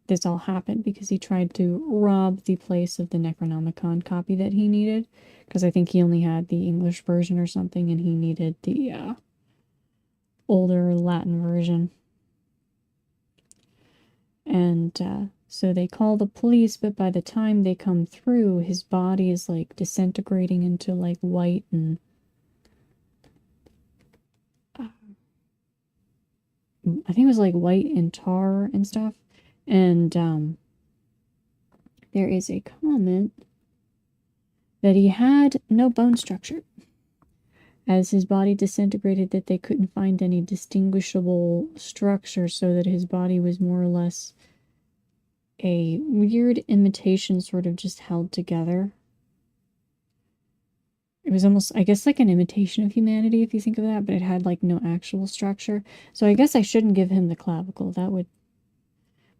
this all happened because he tried to rob the place of the Necronomicon copy that he needed. Because I think he only had the English version or something and he needed the older Latin version. And so they call the police, but by the time they come through, his body is like disintegrating into like white and I think it was like white and tar and stuff. And there is a comment that he had no bone structure. As his body disintegrated, that they couldn't find any distinguishable structure, so that his body was more or less a weird imitation, sort of just held together. It was almost, I guess, like an imitation of humanity, if you think of that, but it had like no actual structure. So I guess I shouldn't give him the clavicle. That would...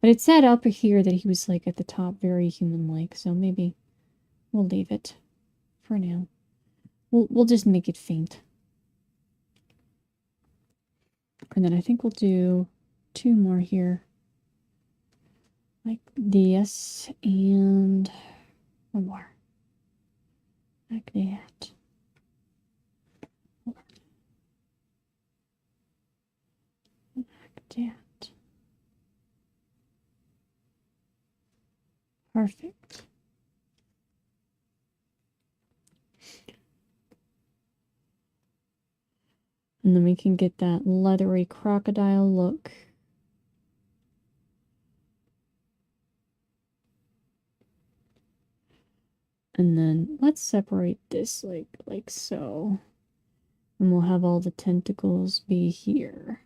But it said up here that he was like at the top very human-like, so maybe we'll leave it for now. We'll just make it faint. And then I think we'll do 2 more here. Like this, and 1 more. Like that. Like that. Perfect. And then we can get that leathery crocodile look. And then let's separate this like so. And we'll have all the tentacles be here.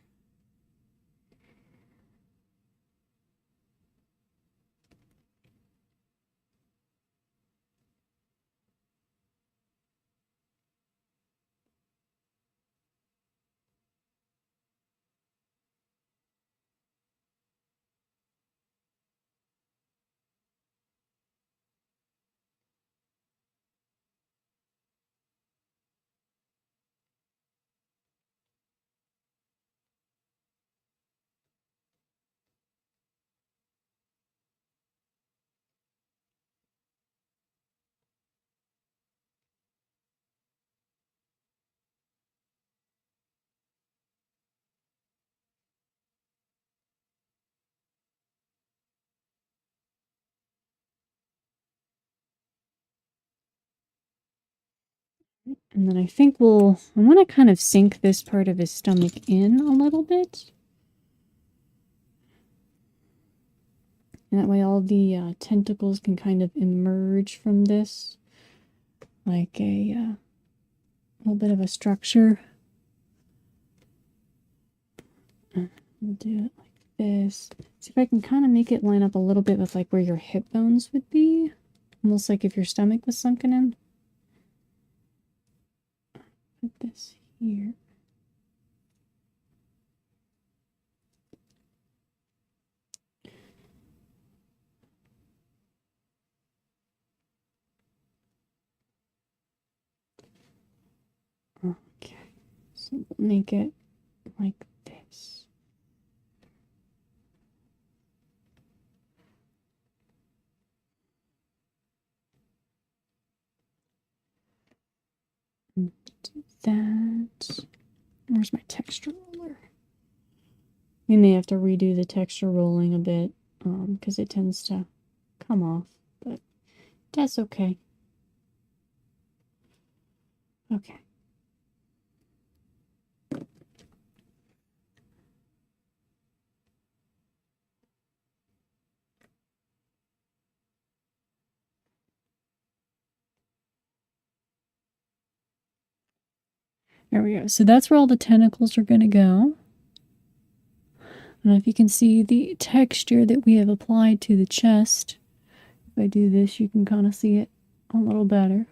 And then I think I want to kind of sink this part of his stomach in a little bit. And that way all the tentacles can kind of emerge from this. Like a little bit of a structure. We'll do it like this. See if I can kind of make it line up a little bit with like where your hip bones would be. Almost like if your stomach was sunken in. Put this here. Okay, so we'll make it like this. Do that. Where's my texture roller? We may have to redo the texture rolling a bit, because it tends to come off, but that's okay. Okay. There we go. So that's where all the tentacles are going to go. I don't know if you can see the texture that we have applied to the chest. If I do this, you can kind of see it a little better.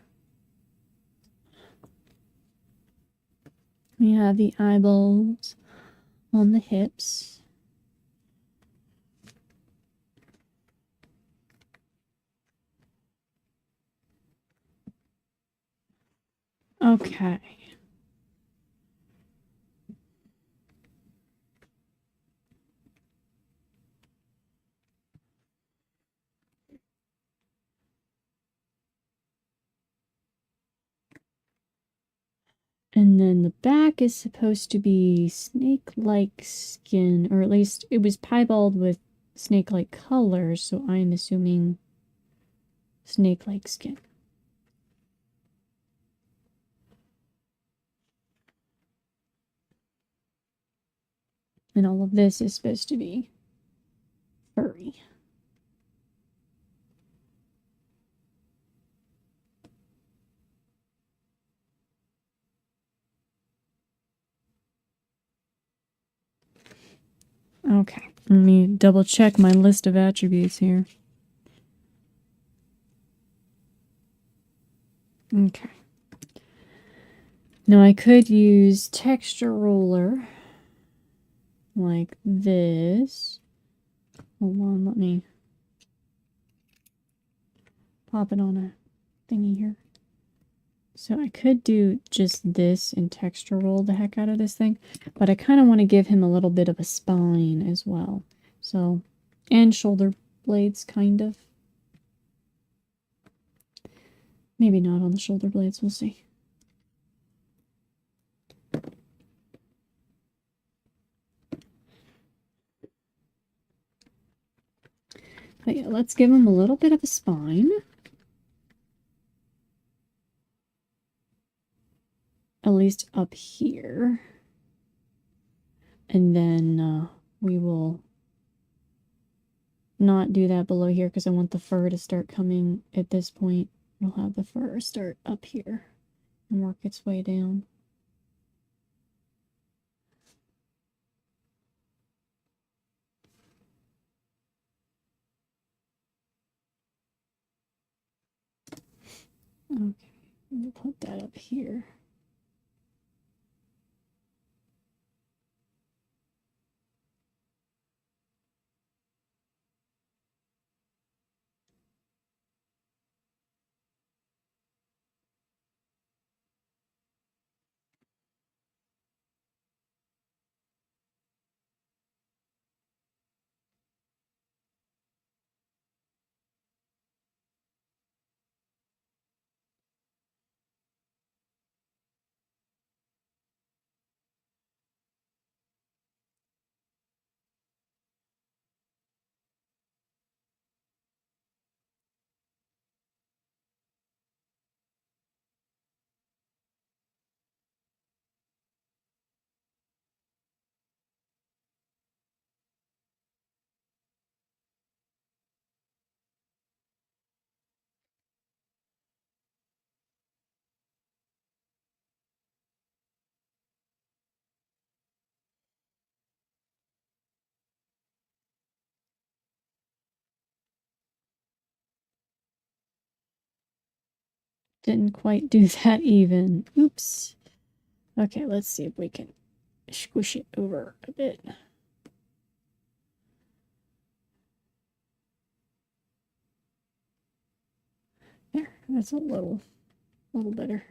We have the eyeballs on the hips. Okay. And then the back is supposed to be snake-like skin, or at least it was piebald with snake-like colors, so I'm assuming snake-like skin. And all of this is supposed to be furry. Okay, let me double check my list of attributes here. Okay. Now I could use texture roller like this. Hold on, let me pop it on a thingy here. So I could do just this and texture roll the heck out of this thing, but I kind of want to give him a little bit of a spine as well. So, and shoulder blades, kind of. Maybe not on the shoulder blades, we'll see. But yeah, let's give him a little bit of a spine. At least up here. And then we will not do that below here because I want the fur to start coming at this point. We'll have the fur start up here and work its way down. Okay, we'll put that up here. Didn't quite do that even. Oops. Okay, let's see if we can squish it over a bit. There, that's a little better.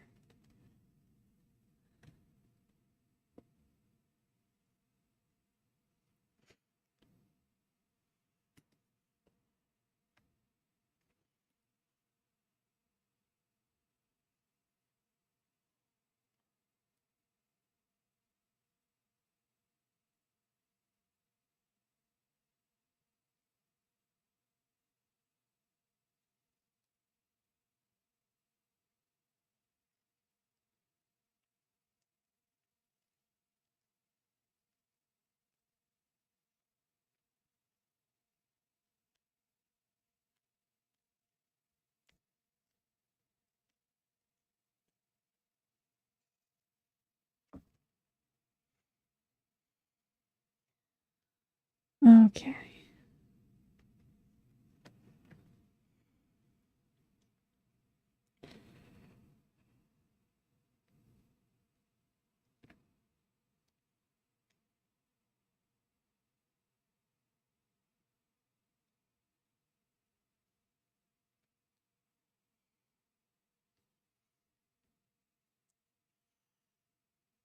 Okay.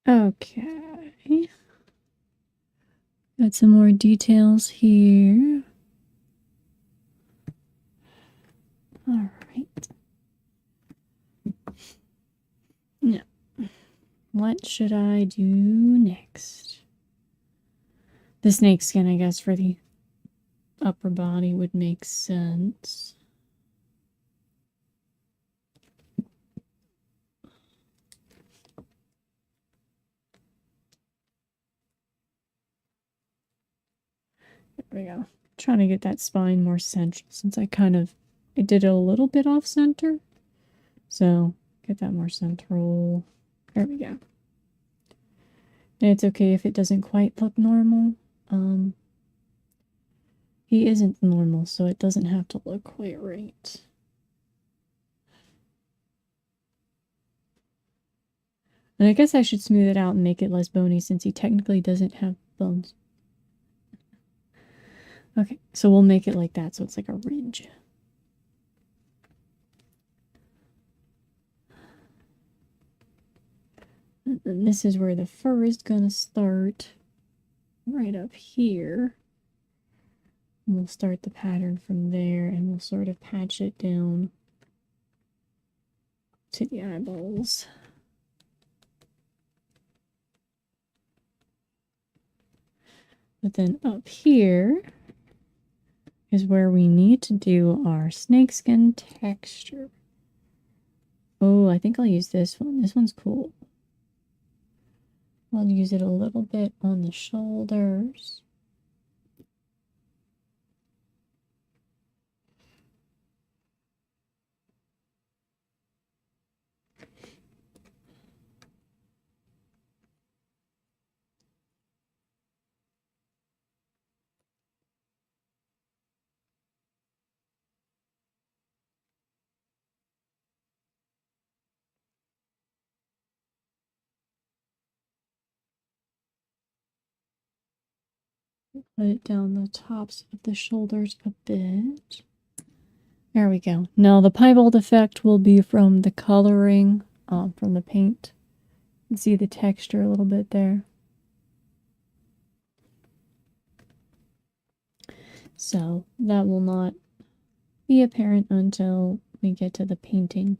Okay. Got some more details here. All right. Now, what should I do next? The snake skin, I guess, for the upper body would make sense. There we go. Trying to get that spine more central since I did it a little bit off center. So get that more central. There we go. And it's okay if it doesn't quite look normal. He isn't normal, so it doesn't have to look quite right. And I guess I should smooth it out and make it less bony since he technically doesn't have bones. Okay, so we'll make it like that so it's like a ridge. And then this is where the fur is gonna start. Right up here. And we'll start the pattern from there and we'll sort of patch it down to the eyeballs. But then up here is where we need to do our snakeskin texture. Oh, I think I'll use this one. This one's cool. I'll use it a little bit on the shoulders. Put it down the tops of the shoulders a bit. There we go. Now the piebald effect will be from the coloring, from the paint. You can see the texture a little bit there. So that will not be apparent until we get to the painting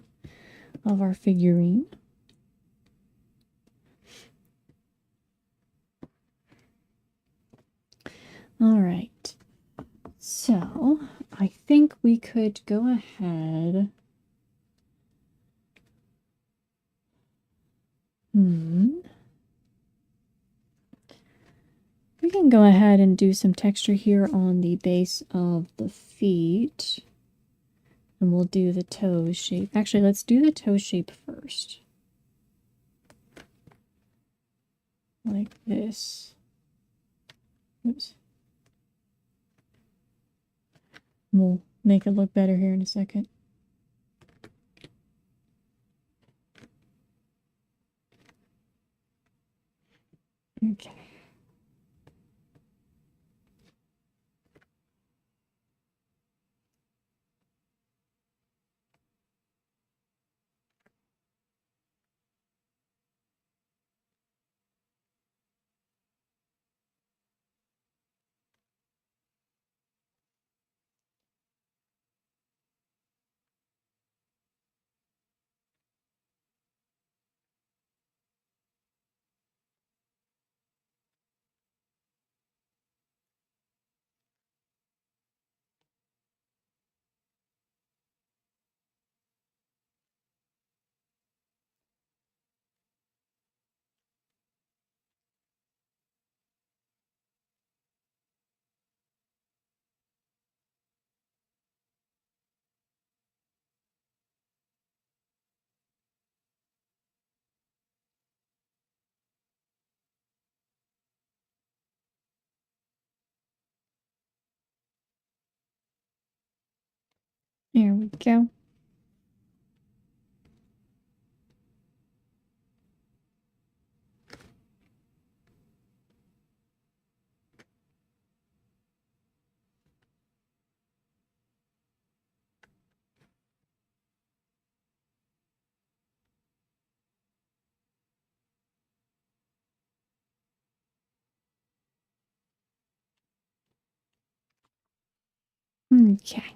of our figurine. All right. So I think we could go ahead. We can go ahead and do some texture here on the base of the feet. And we'll do the toe shape. Actually, let's do the toe shape first. Like this. Oops. We'll make it look better here in a second. Okay. There we go. Okay.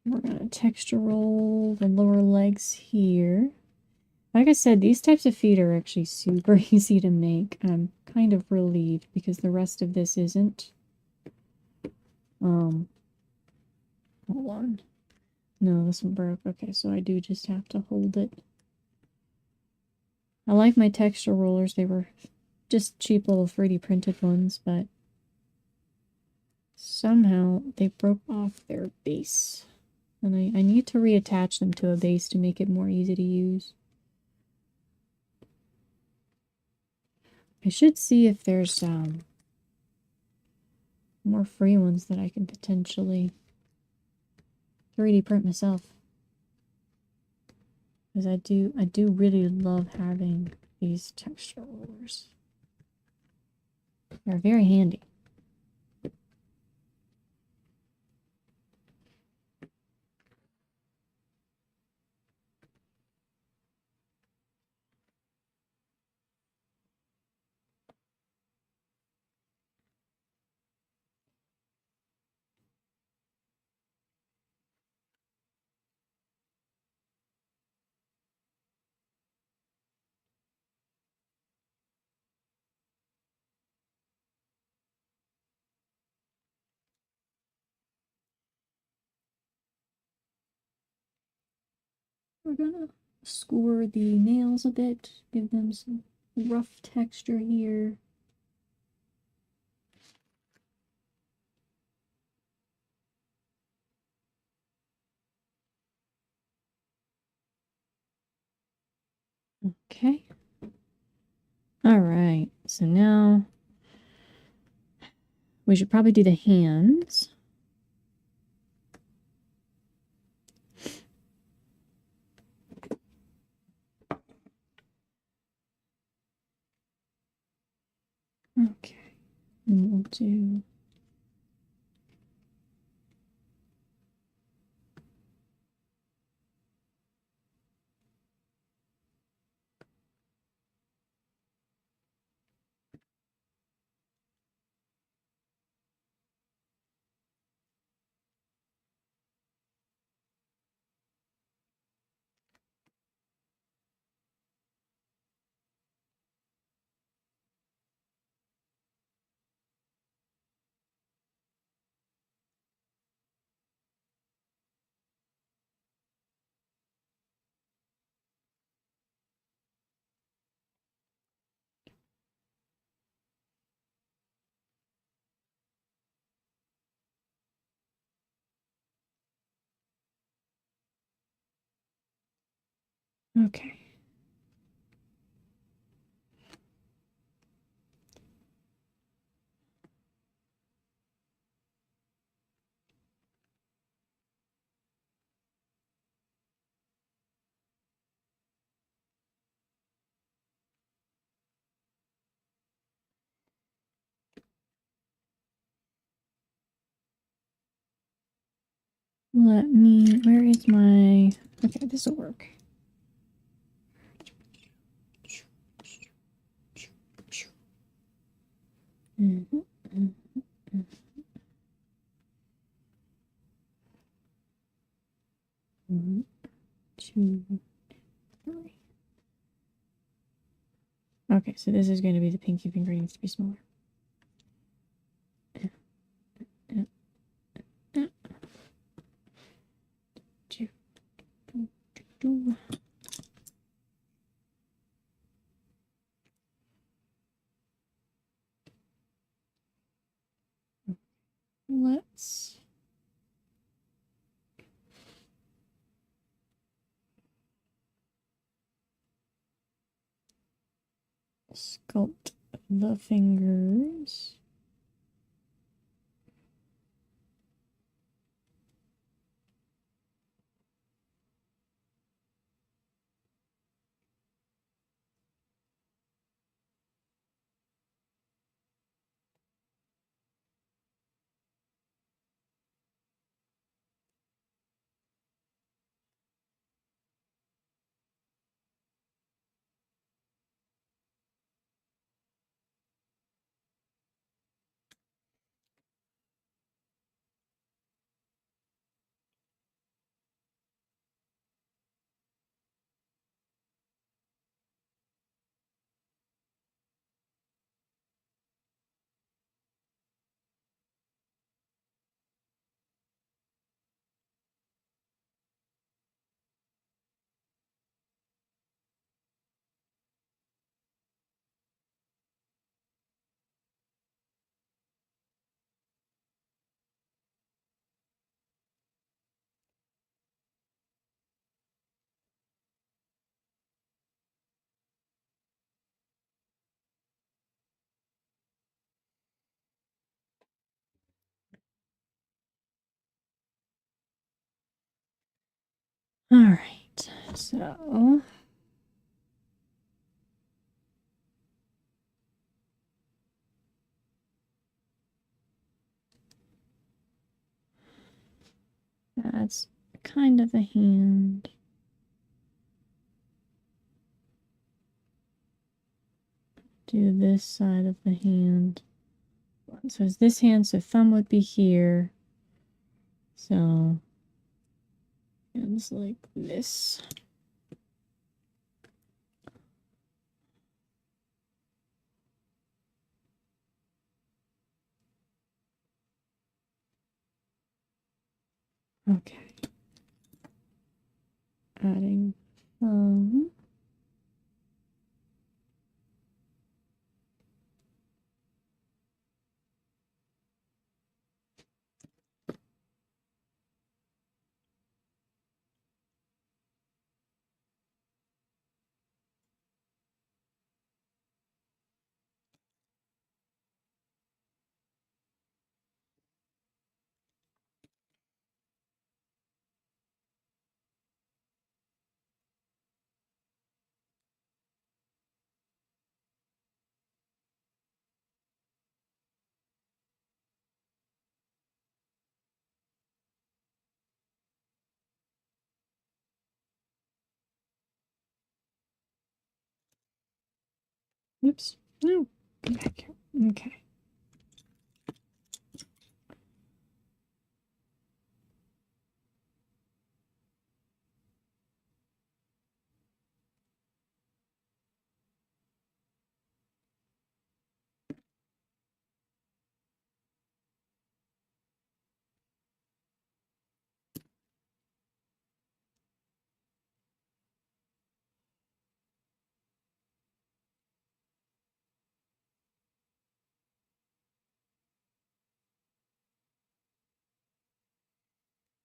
We're going to texture roll the lower legs here. Like I said, these types of feet are actually super easy to make. I'm kind of relieved because the rest of this isn't. Hold on. No, this one broke. Okay, so I do just have to hold it. I like my texture rollers. They were just cheap little 3D printed ones, but somehow they broke off their base. And I need to reattach them to a base to make it more easy to use. I should see if there's more free ones that I can potentially 3D print myself. Because I do really love having these texture rollers. They're very handy. We're gonna score the nails a bit, give them some rough texture here. Okay. All right, so now we should probably do the hands. Okay, and we'll do okay. Where is my, okay, this will work. Mm-hmm. 1, 2, 3. Okay, so this is going to be the pinky finger needs to be smaller. Let's sculpt the fingers. All right, so that's kind of a hand. Do this side of the hand. So it's this hand, so thumb would be here. So hands like this. Okay. Adding thumb. Oops. No. Come back here. Okay.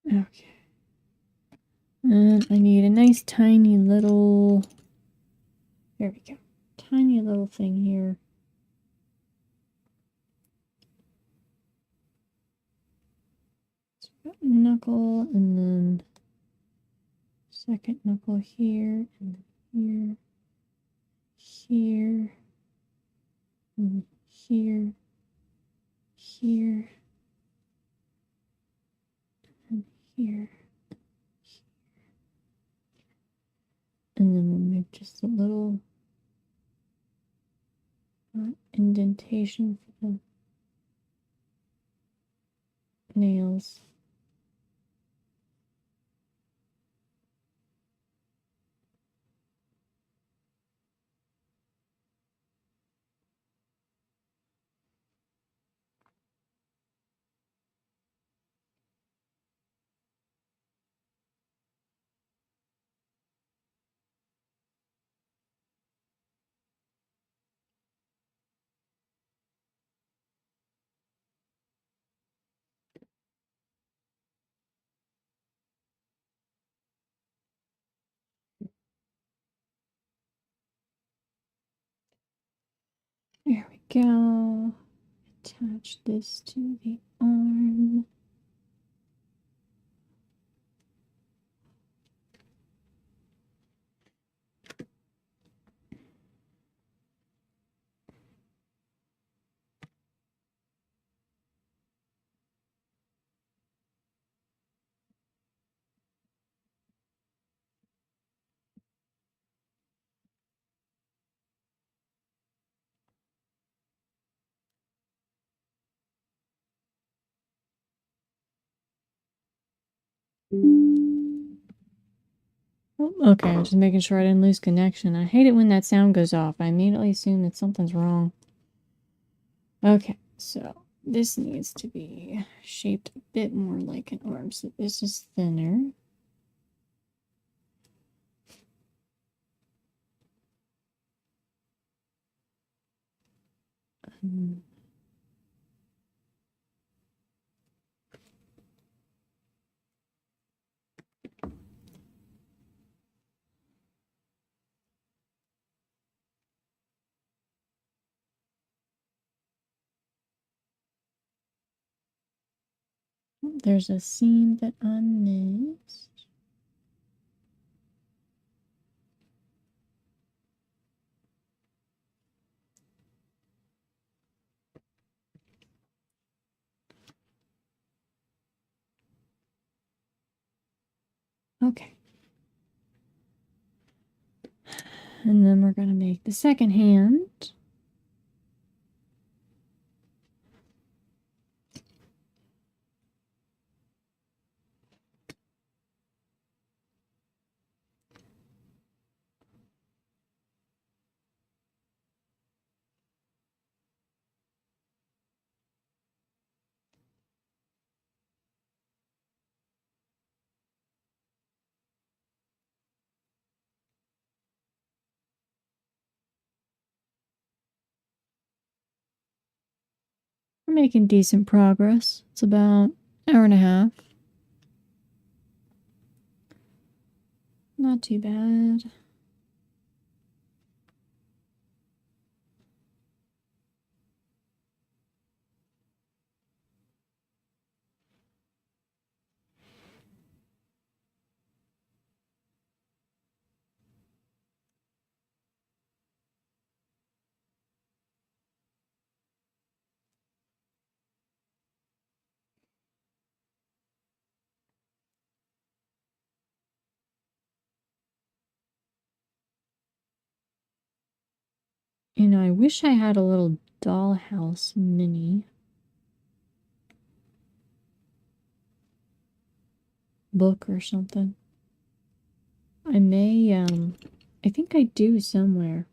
Okay. And I need a nice tiny little, there we go. Tiny little thing here. So knuckle and then second knuckle here and here, here, and here, here, and here. And then we'll make just a little indentation for the nails. There we go. Attach this to the arm. Oh, okay, I was just making sure I didn't lose connection. I hate it when that sound goes off. I immediately assume that something's wrong. Okay, so this needs to be shaped a bit more like an arm. So this is thinner. There's a seam that I missed. Okay. And then we're going to make the second hand. We're making decent progress. It's about an hour and a half. Not too bad. You know, I wish I had a little dollhouse mini book or something. I may, I think I do somewhere.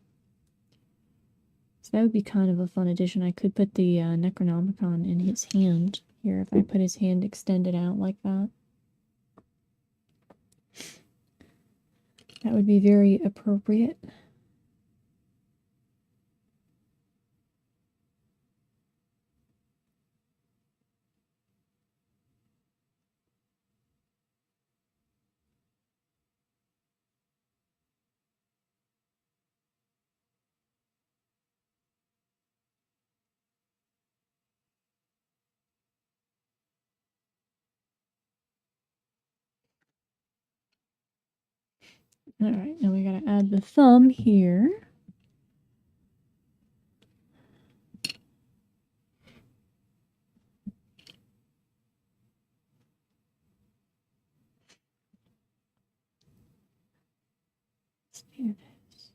So that would be kind of a fun addition. I could put the Necronomicon in his hand here if I put his hand extended out like that. That would be very appropriate. Alright, now we gotta add the thumb here. Let's do this.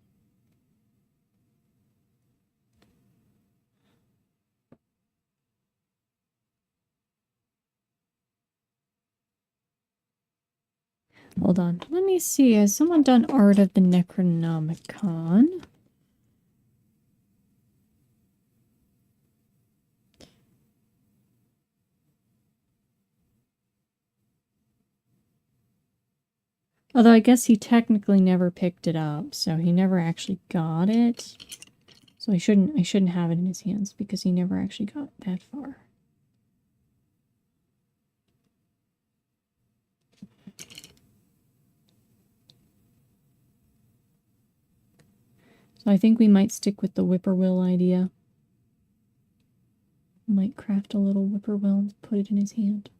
Hold on. Let me see. Has someone done art of the Necronomicon? Although I guess he technically never picked it up, so he never actually got it. So I shouldn't have it in his hands because he never actually got that far. So I think we might stick with the whippoorwill idea. Might craft a little whippoorwill and put it in his hand.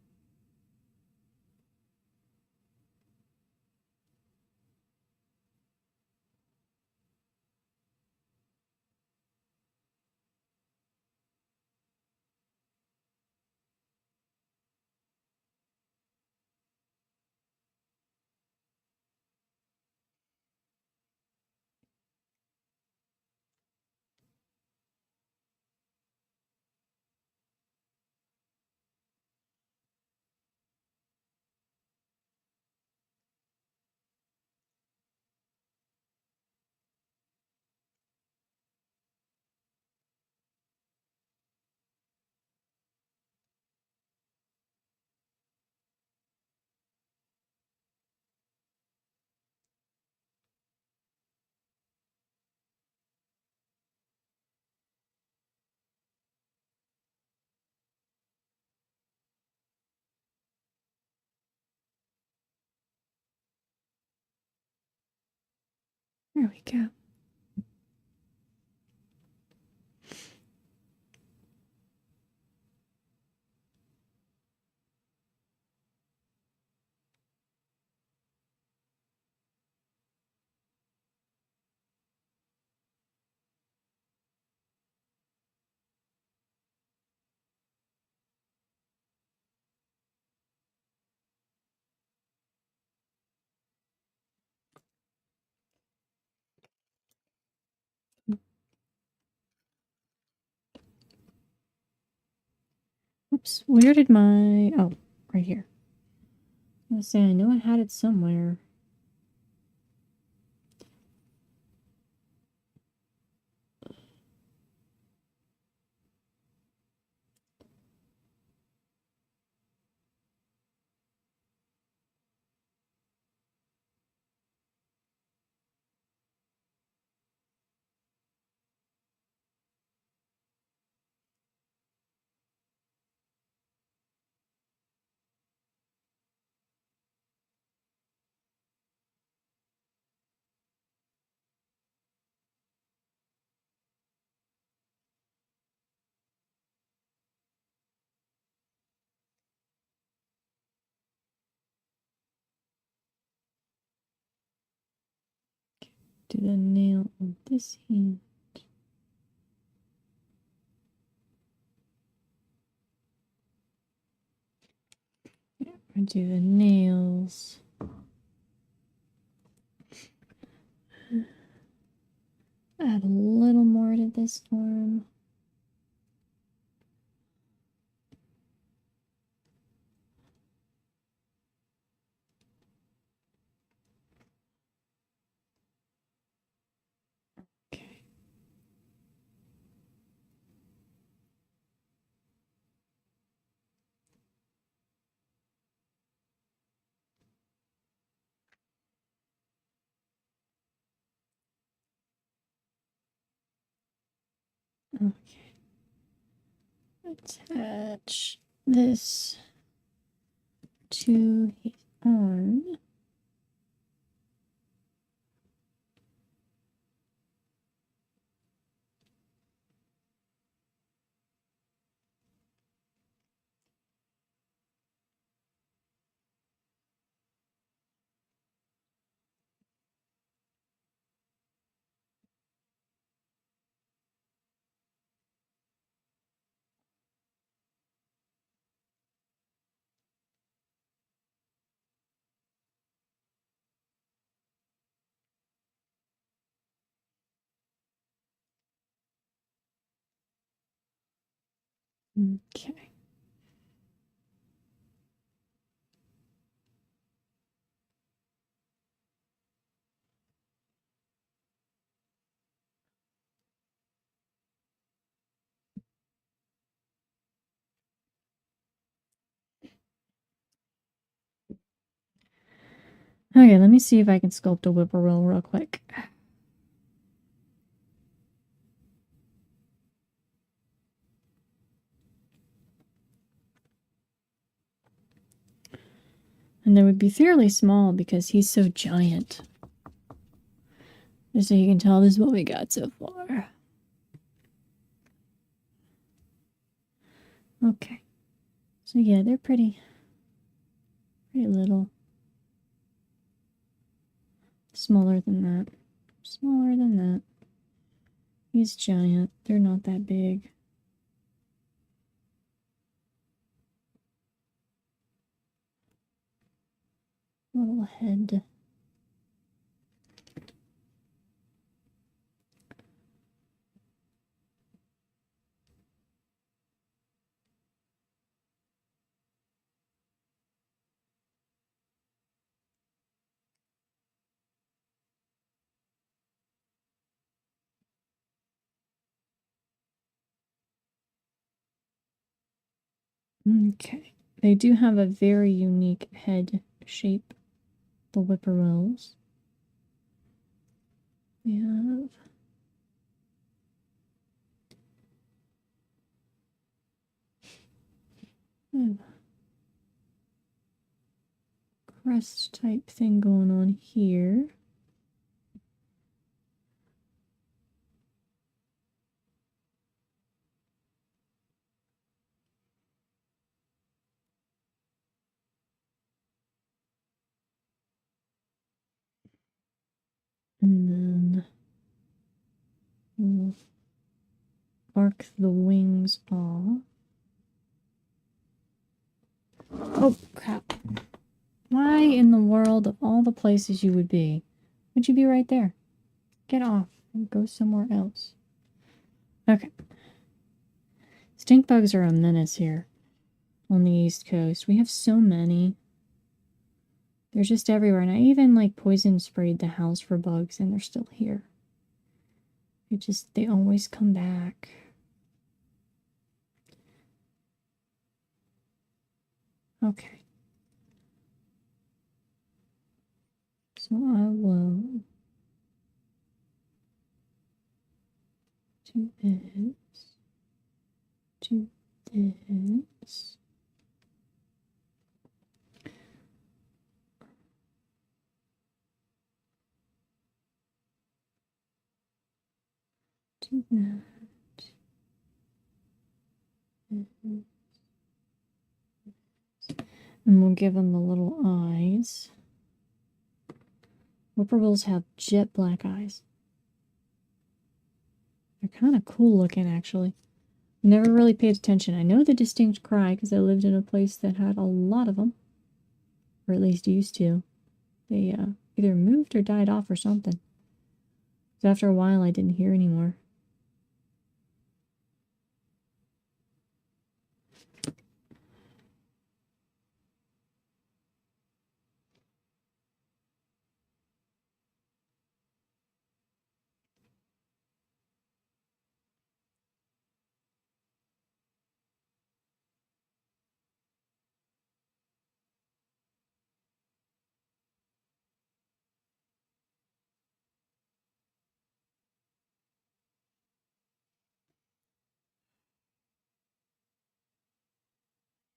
There we go. Oops. Where did my... Oh, right here. I was saying, I know I had it somewhere. Do the nail on this hand. Yeah, I do the nails. Add a little more to this arm. Okay. Okay. Attach this to his arm. Okay. Okay, let me see if I can sculpt a whippoorwill real quick. And they would be fairly small because he's so giant. Just so you can tell, this is what we got so far. Okay. So yeah, they're pretty little. Smaller than that. Smaller than that. He's giant. They're not that big. Little head. Okay. They do have a very unique head shape, the whippoorwills. We have a crest type thing going on here. And then we'll arc the wings off. Oh, crap. Why in the world of all the places you would be? Would you be right there? Get off and go somewhere else. Okay. Stink bugs are a menace here. on the East Coast. We have so many. They're just everywhere. And I even like poison sprayed the house for bugs and they're still here. They always come back. Okay. So I will do this. Do this. Do that. And we'll give them the little eyes. Whippoorwills have jet black eyes. They're kind of cool looking, actually. Never really paid attention. I know the distinct cry because I lived in a place that had a lot of them. Or at least used to. They either moved or died off or something. So after a while, I didn't hear anymore.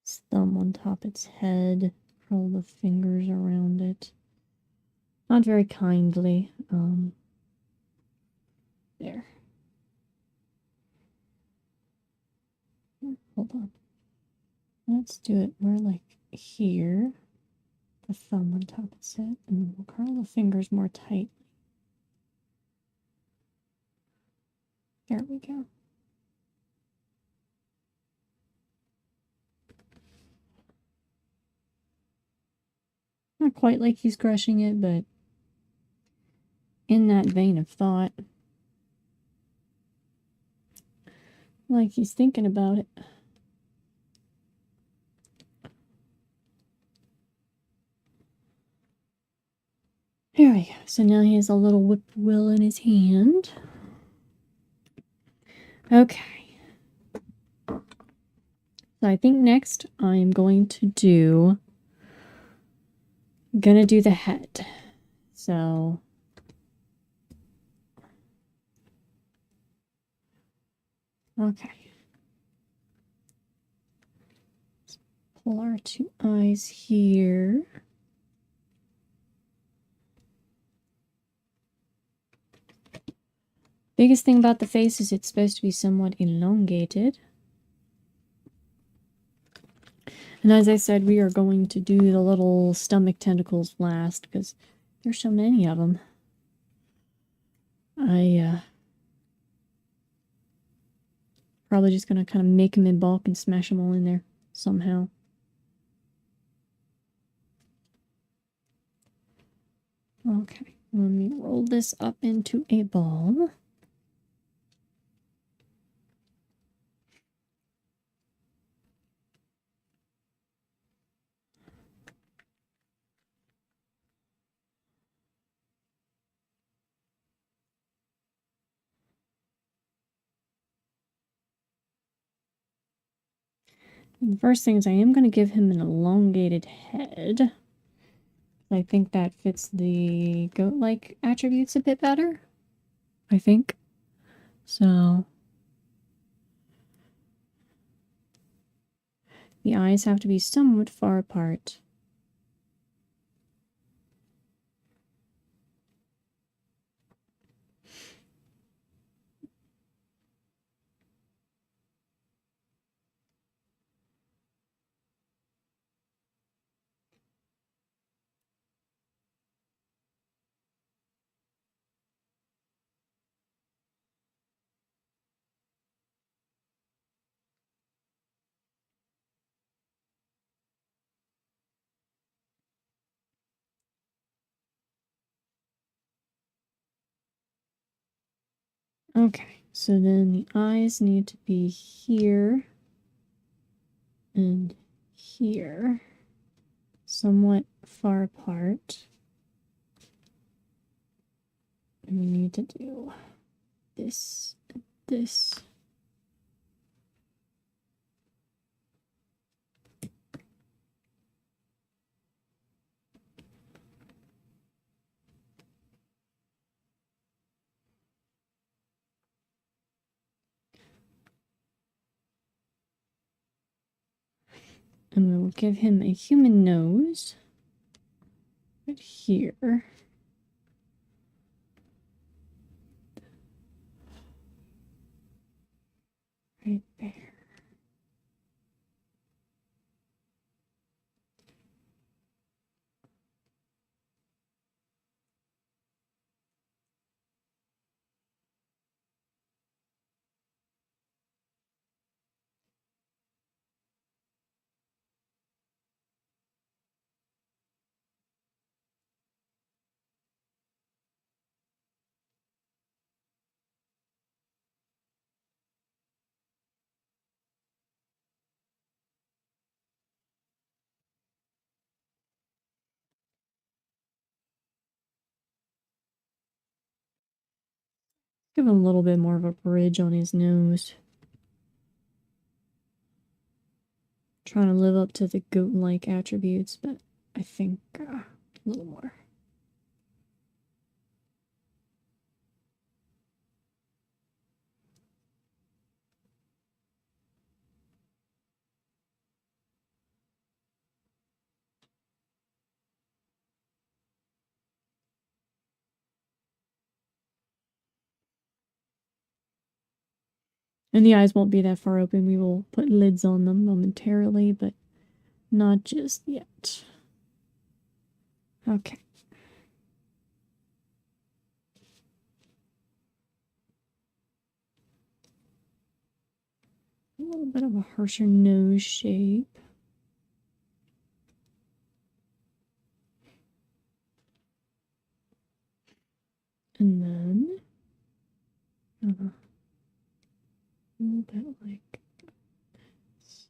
Its thumb on top its head. Curl the fingers around it. Not very kindly. There. Hold on. Let's do it. We're like here. The thumb on top its head. And we'll curl the fingers more tightly. There we go. Not quite like he's crushing it, but in that vein of thought. Like he's thinking about it. There we go. So now he has a little whippoorwill in his hand. Okay. So I think next I'm going to do... I'm gonna do the head. So... Okay. Let's pull our two eyes here. Biggest thing about the face is it's supposed to be somewhat elongated. And as I said, we are going to do the little stomach tentacles last because there's so many of them. Probably just going to kind of make them in bulk and smash them all in there somehow. Okay, let me roll this up into a ball. And the first thing is I am going to give him an elongated head. I think that fits the goat-like attributes a bit better. I think. So... the eyes have to be somewhat far apart. Okay, so then the eyes need to be here and here, somewhat far apart. And we need to do this, this. And we will give him a human nose right here. Right there. Give him a little bit more of a bridge on his nose. Trying to live up to the goat-like attributes, but I think a little more. And the eyes won't be that far open. We will put lids on them momentarily, but not just yet. Okay. A little bit of a harsher nose shape. And then a little bit like this.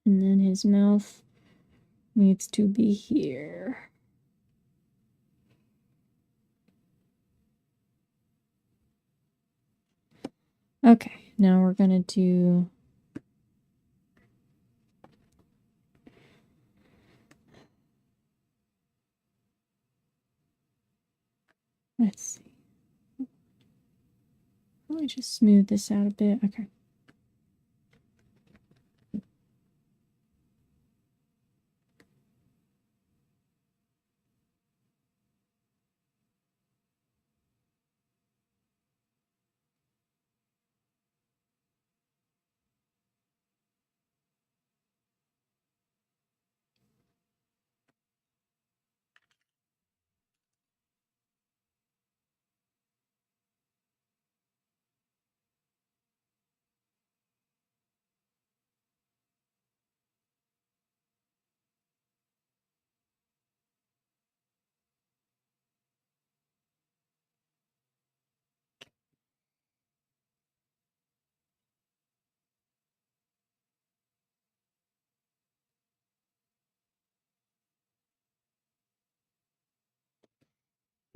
And then his mouth needs to be here. Okay, now we're gonna do let's see. Let me just smooth this out a bit. Okay.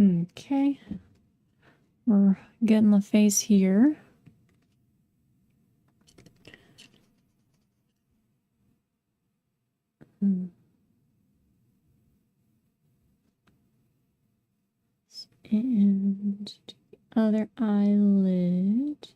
Okay. We're getting the face here. And the other eyelid.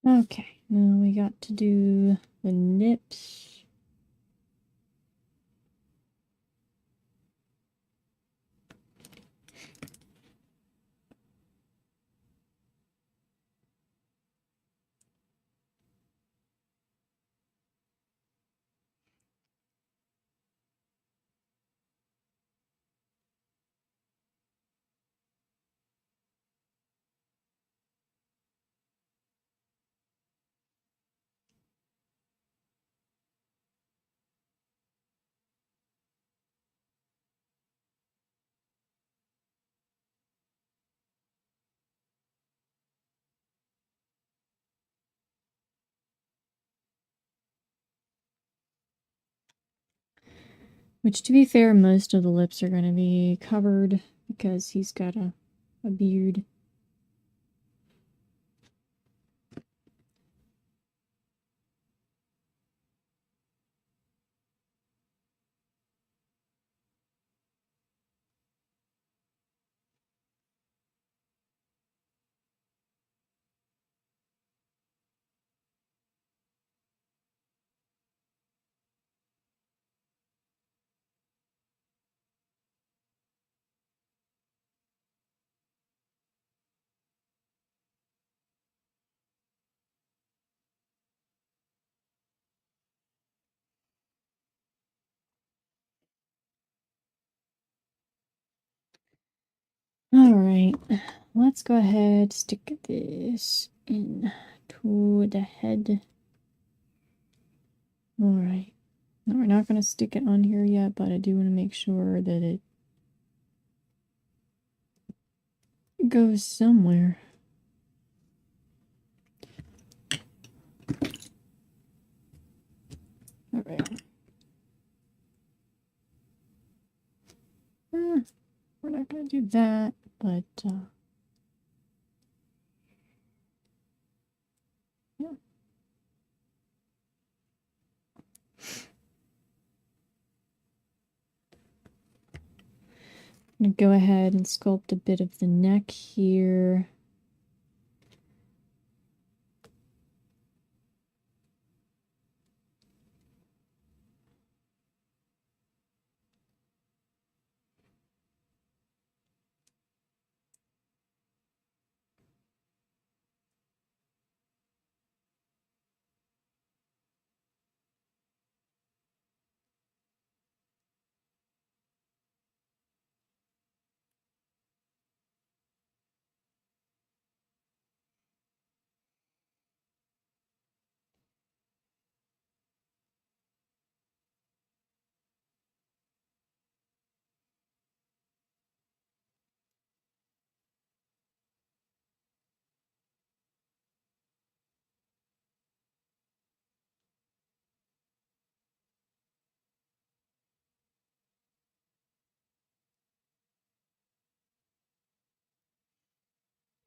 Okay, now we got to do the lips. Which, to be fair, most of the lips are going to be covered because he's got a beard. Alright, let's go ahead, stick this in to the head. Alright, now we're not going to stick it on here yet, but I do want to make sure that it goes somewhere. Alright. We're not going to do that, but yeah. I'm going to go ahead and sculpt a bit of the neck here.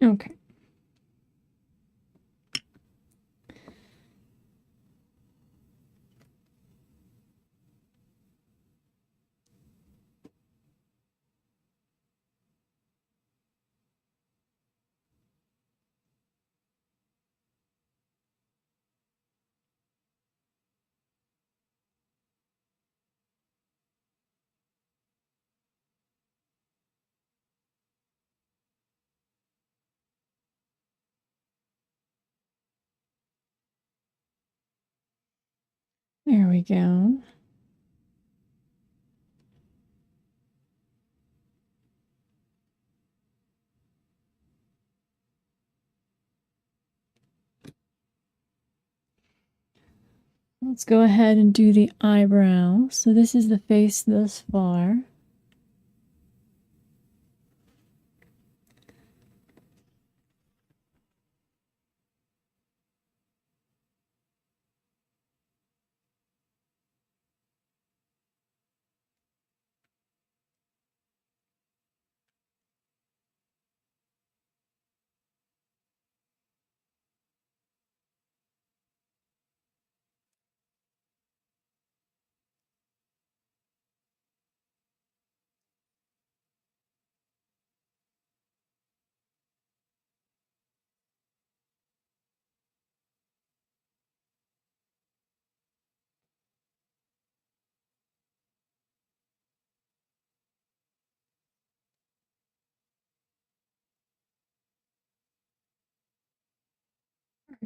Okay. There we go. Let's go ahead and do the eyebrow. So this is the face thus far.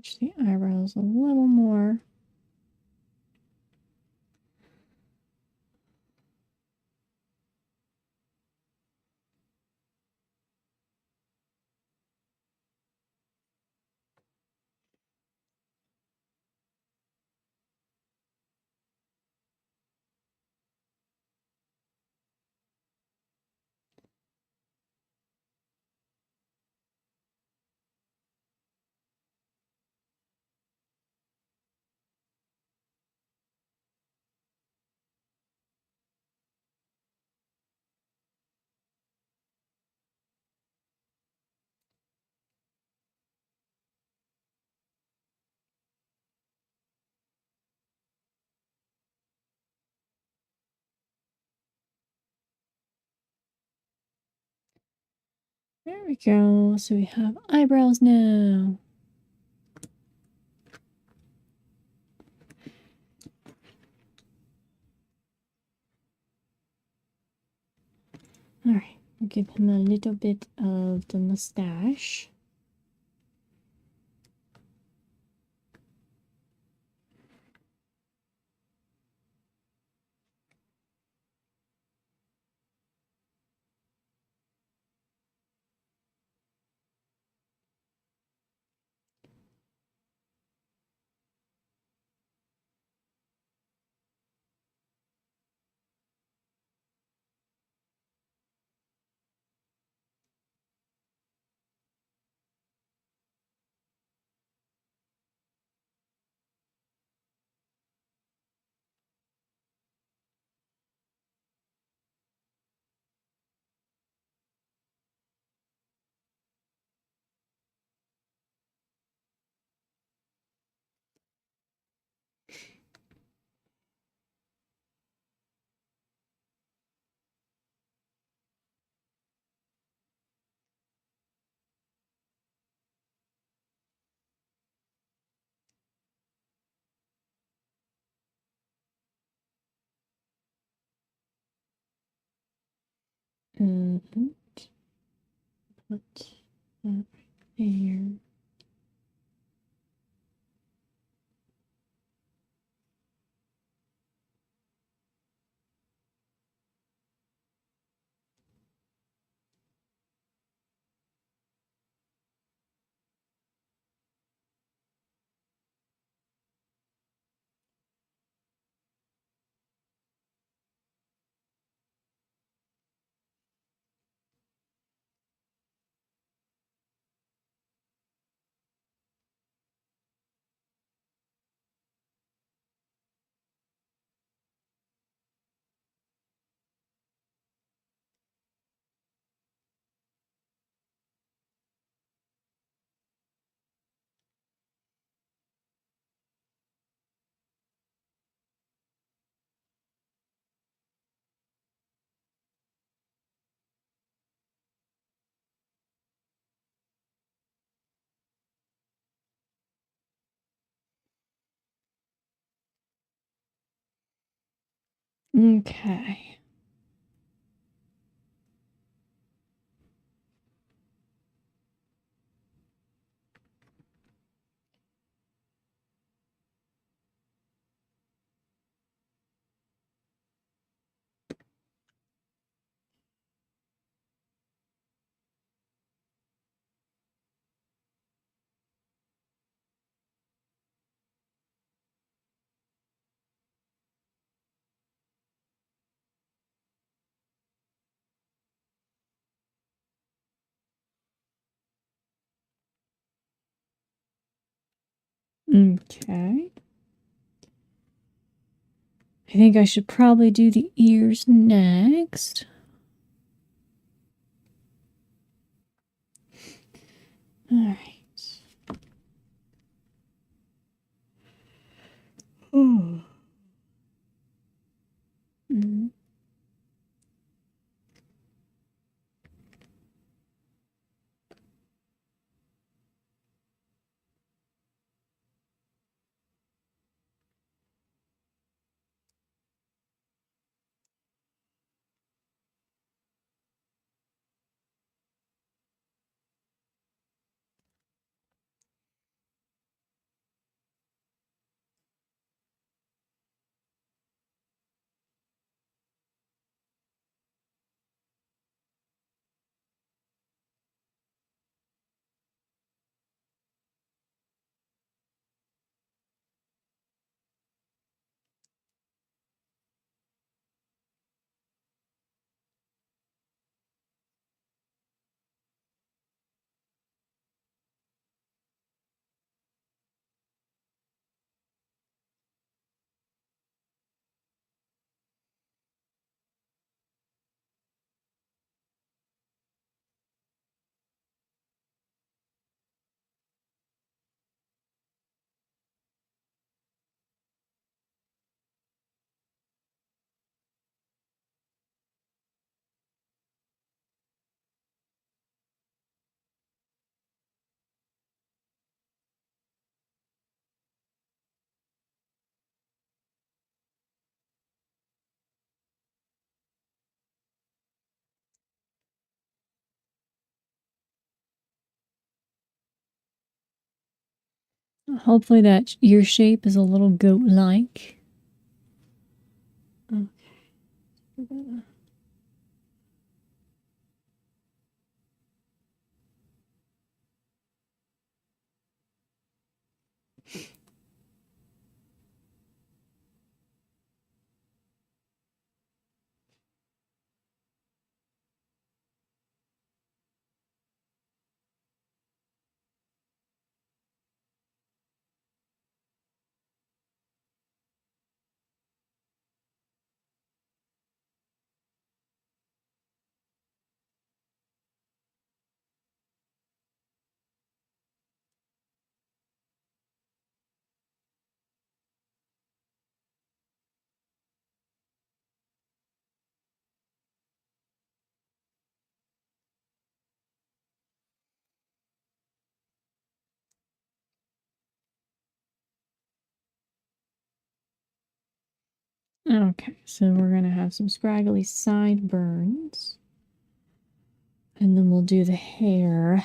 arch the eyebrows a little more. There we go. So we have eyebrows now. Alright, we'll give him a little bit of the mustache. Put that right there. Okay. Okay. I think I should probably do the ears next. Alright. Oh. Mm. Hopefully that ear shape is a little goat-like. Okay. Okay, so we're going to have some scraggly sideburns. And then we'll do the hair.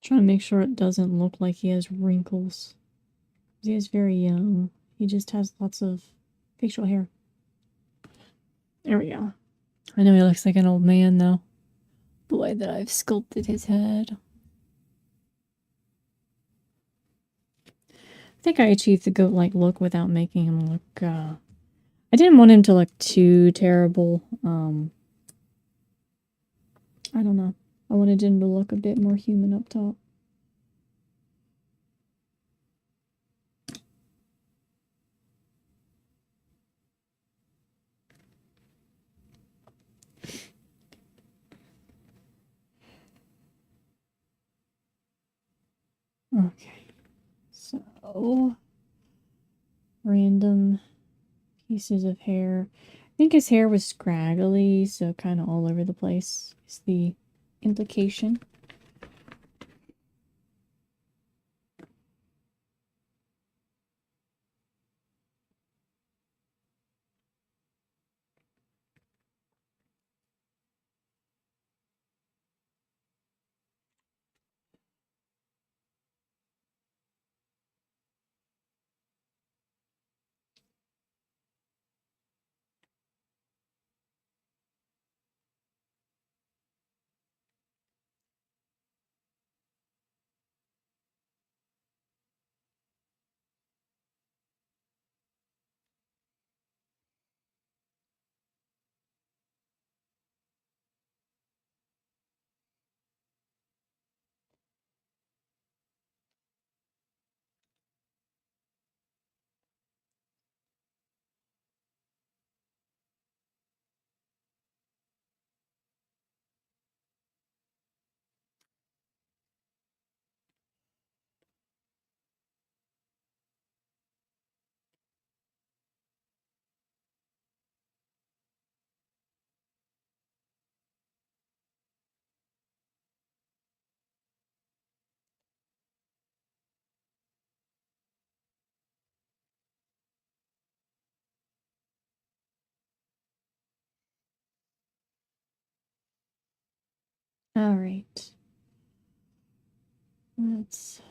Trying to make sure it doesn't look like he has wrinkles. He is very young. He just has lots of facial hair. There we go. I know he looks like an old man, though. The way that I've sculpted his head. I think I achieved the goat-like look without making him look, I didn't want him to look too terrible. I don't know. I wanted him to look a bit more human up top. Okay. So, random pieces of hair. I think his hair was scraggly, so kind of all over the place is the implication. All right. Let's...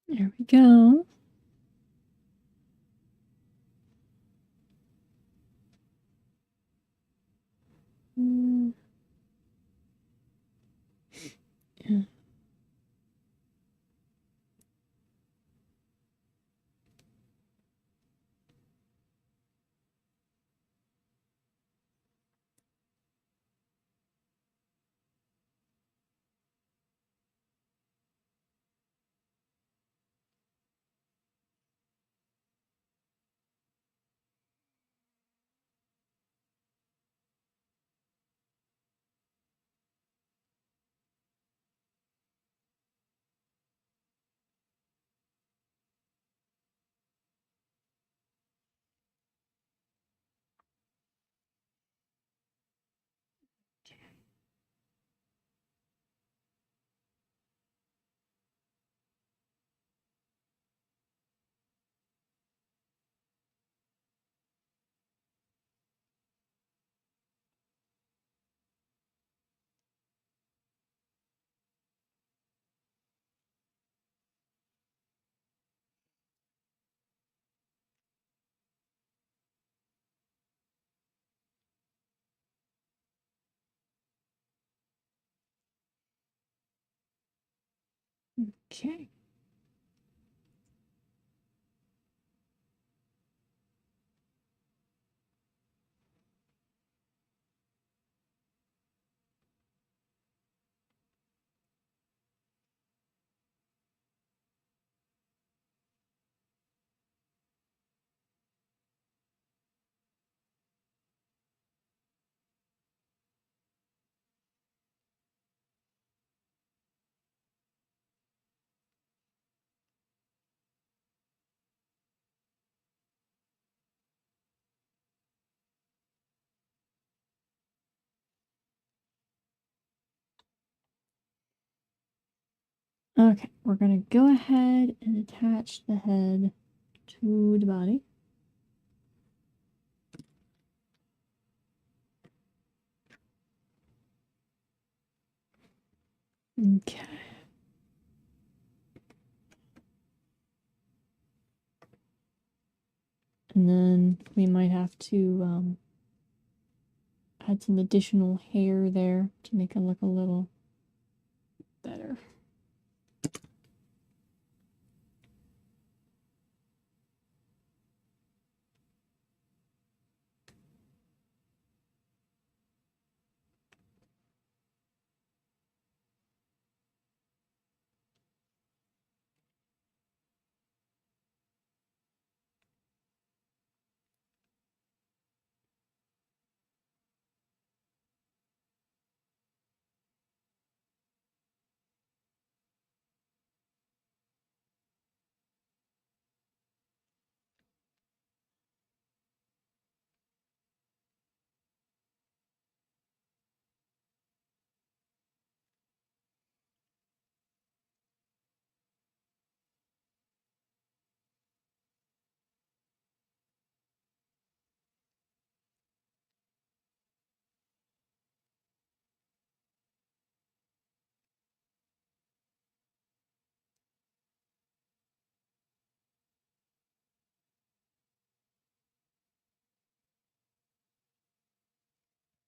There we go. Yeah. Okay. Okay, we're gonna go ahead and attach the head to the body. Okay. And then we might have to add some additional hair there to make it look a little better.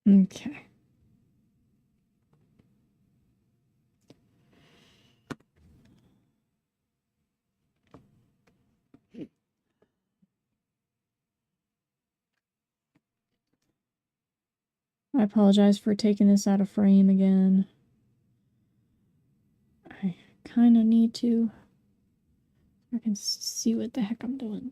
Okay. I apologize for taking this out of frame again. I kind of need to. I can see what the heck I'm doing.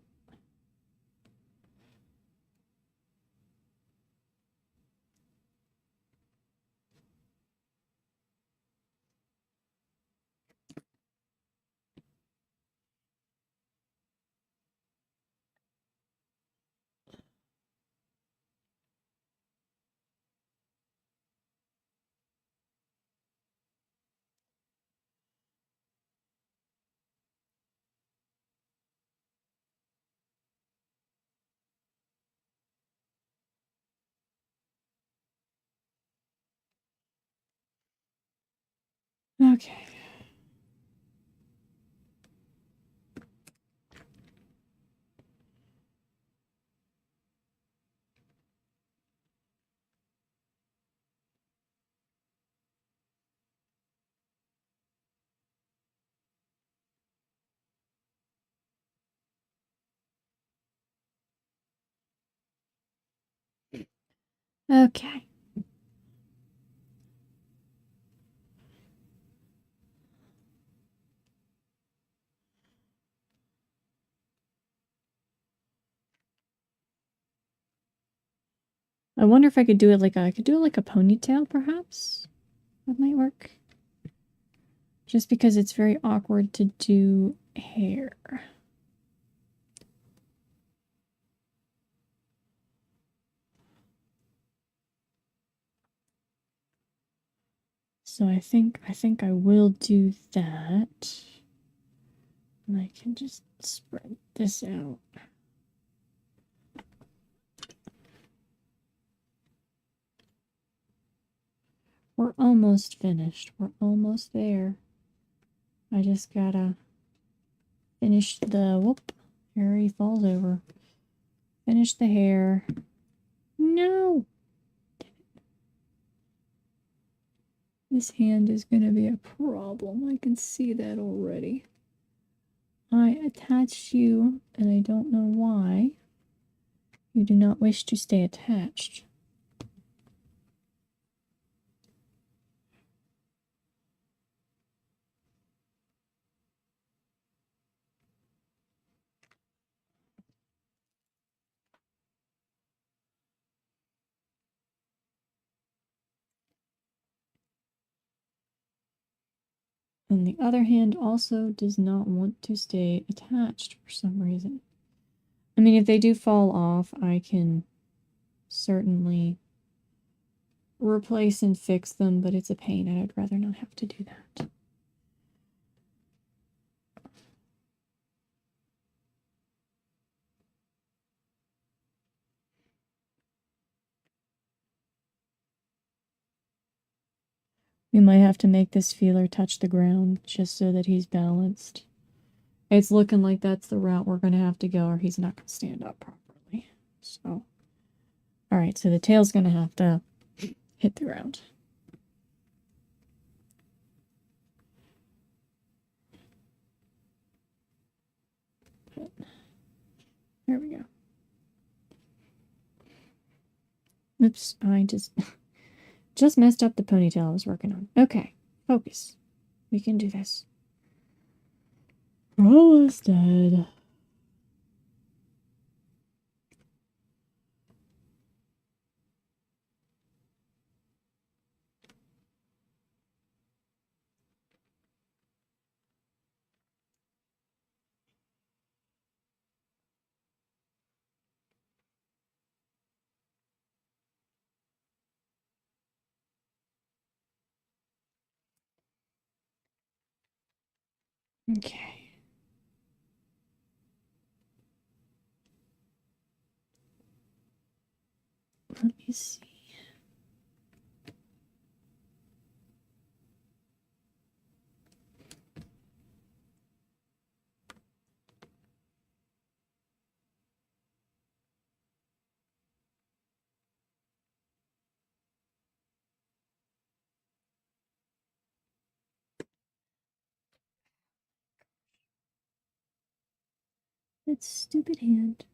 Okay. Okay. I wonder if I could do it like I could do it like a ponytail, perhaps? That might work. Just because it's very awkward to do hair. So I think I will do that. And I can just spread this out. We're almost finished. We're almost there. I just gotta finish the whoop. Harry falls over. Finish the hair. No! This hand is gonna be a problem. I can see that already. I attached you, and I don't know why. You do not wish to stay attached. And the other hand also does not want to stay attached for some reason. I mean, if they do fall off, I can certainly replace and fix them, but it's a pain and I'd rather not have to do that. We might have to make this feeler touch the ground just so that he's balanced. It's looking like that's the route we're going to have to go or he's not going to stand up properly. So, alright, so the tail's going to have to hit the ground. There we go. Oops, I just messed up the ponytail I was working on. Okay, focus. We can do this. We're almost dead. Okay. Let me see. That stupid hand.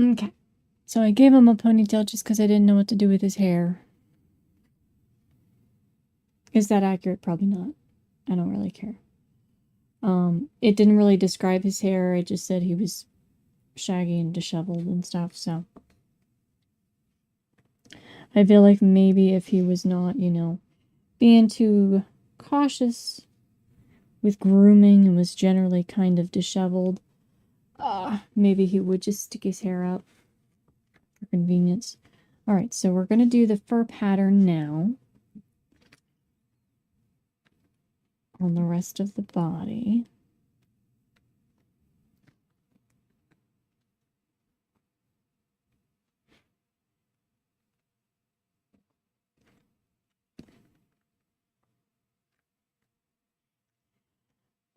Okay. So I gave him a ponytail just because I didn't know what to do with his hair. Is that accurate? Probably not. I don't really care. It didn't really describe his hair. It just said he was shaggy and disheveled and stuff, so. I feel like maybe if he was not, being too cautious with grooming and was generally kind of disheveled, maybe he would just stick his hair up for convenience. Alright, so we're going to do the fur pattern now on the rest of the body.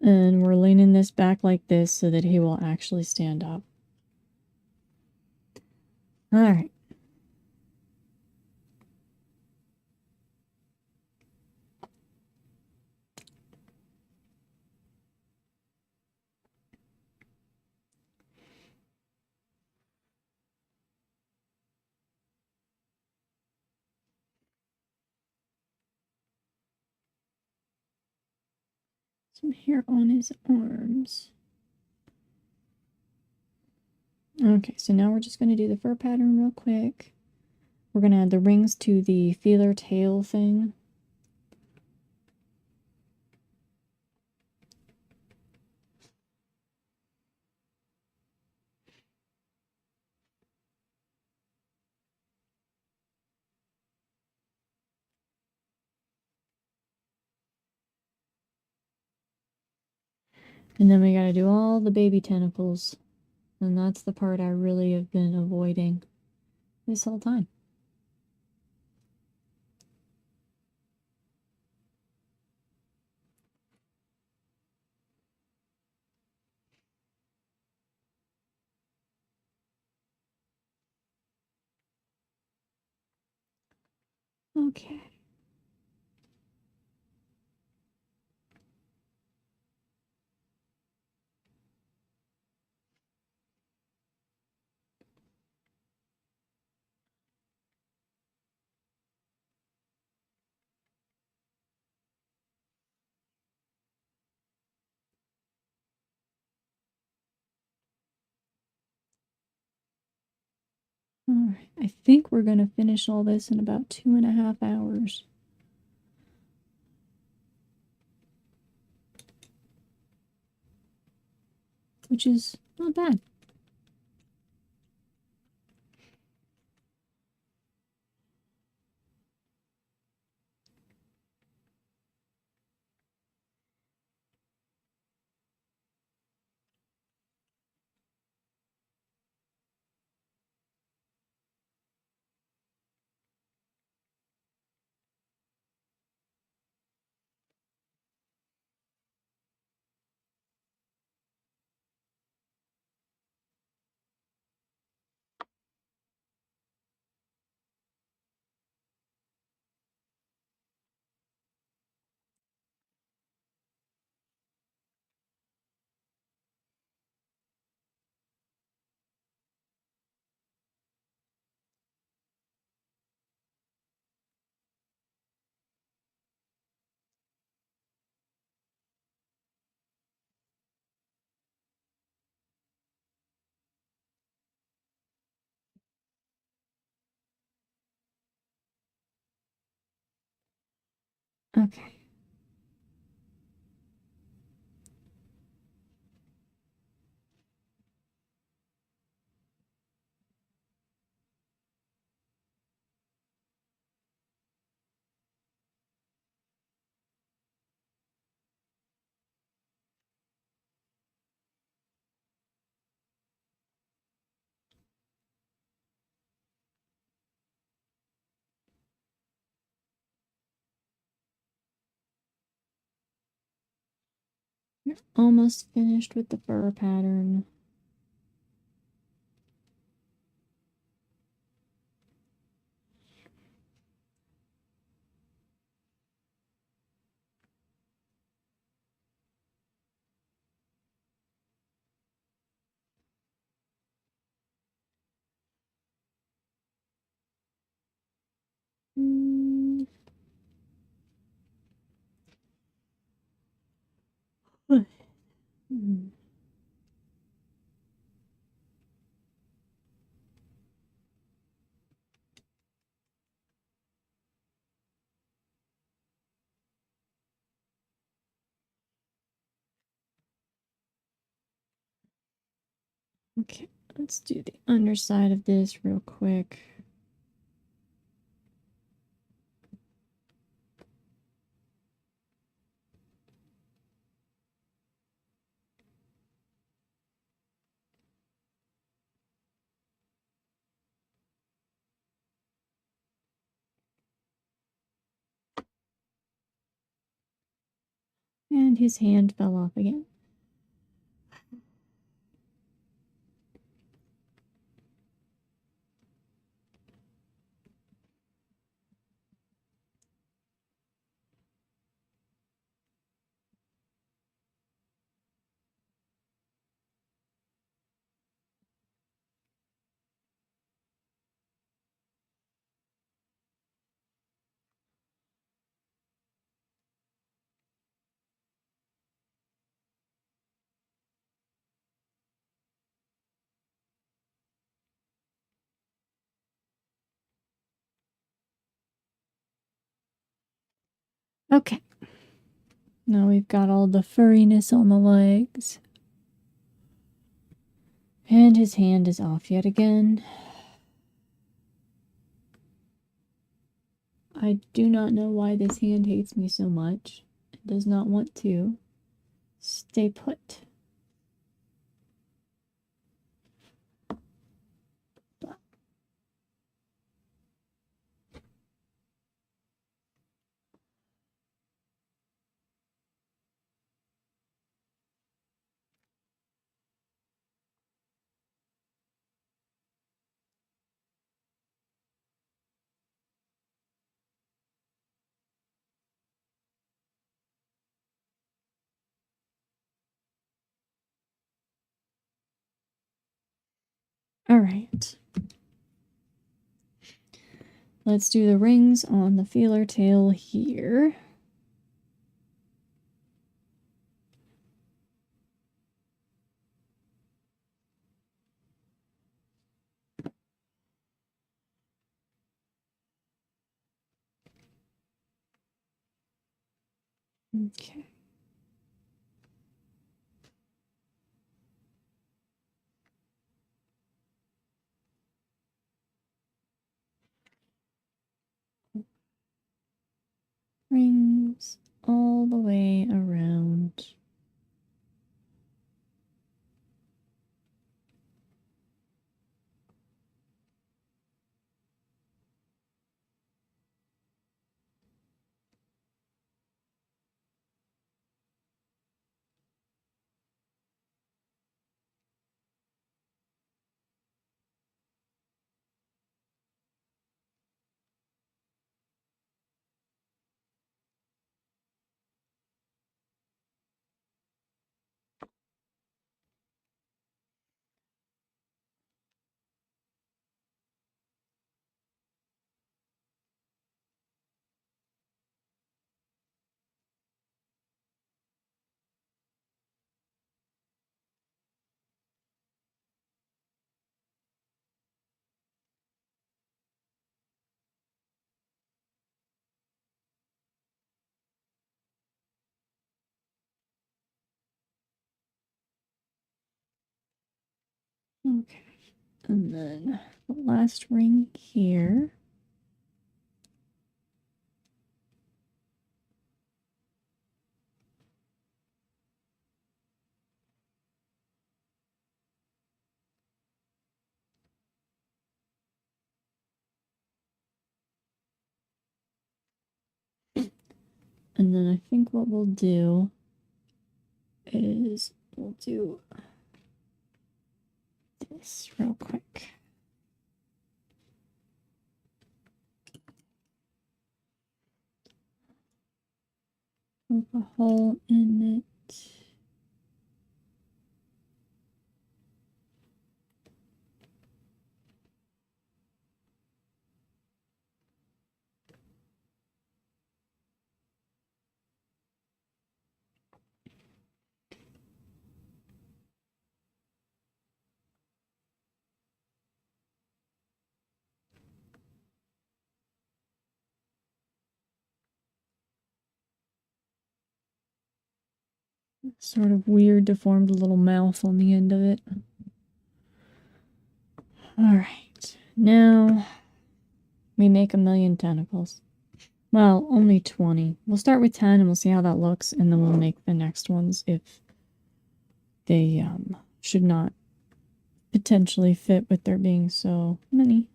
And we're leaning this back like this so that he will actually stand up. Alright. Some hair on his arms. Okay, so now we're just going to do the fur pattern real quick. We're going to add the rings to the feeler tail thing. And then we got to do all the baby tentacles. And that's the part I really have been avoiding this whole time. Okay. Alright, I think we're going to finish all this in about 2.5 hours. Which is not bad. Okay. You're almost finished with the fur pattern. Mm. Mm. Okay, let's do the underside of this real quick. And his hand fell off again. Okay. Now we've got all the furriness on the legs. And his hand is off yet again. I do not know why this hand hates me so much. It does not want to stay put. All right. Let's do the rings on the feeler tail here. Okay. Rings all the way around. Okay. And then the last ring here. And then I think what we'll do is we'll do this real quick. Poke a hole in it. Sort of weird deformed little mouth on the end of it. Alright, now we make 1,000,000 tentacles. Well, only 20. We'll start with 10 and we'll see how that looks, and then we'll make the next ones if they should not potentially fit with there being so many.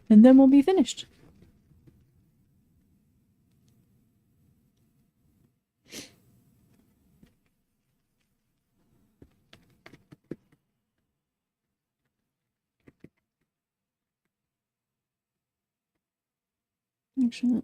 And then we'll be finished. Actually,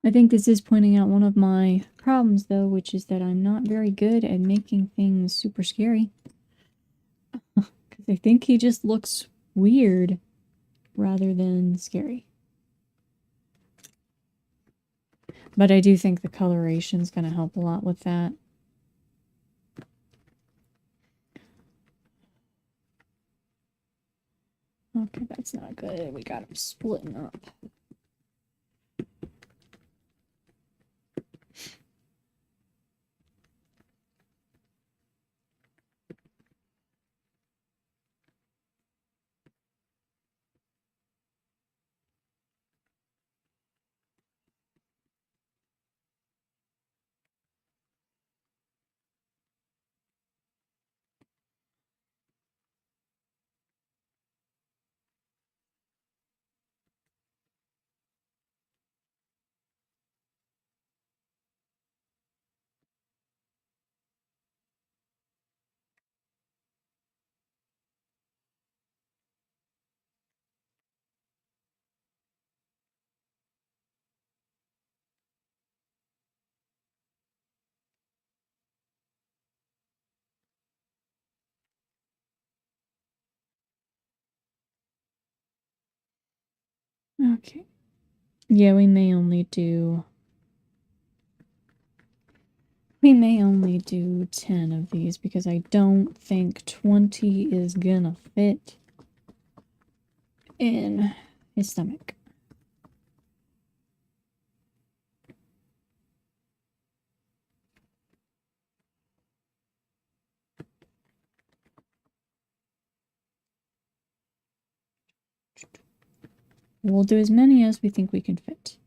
I think this is pointing out one of my problems, though, which is that I'm not very good at making things super scary. Because I think he just looks weird rather than scary. But I do think the coloration is going to help a lot with that. Okay, that's not good. We got him splitting up. Okay. Yeah, we may only do 10 of these because I don't think 20 is gonna fit in his stomach. We'll do as many as we think we can fit.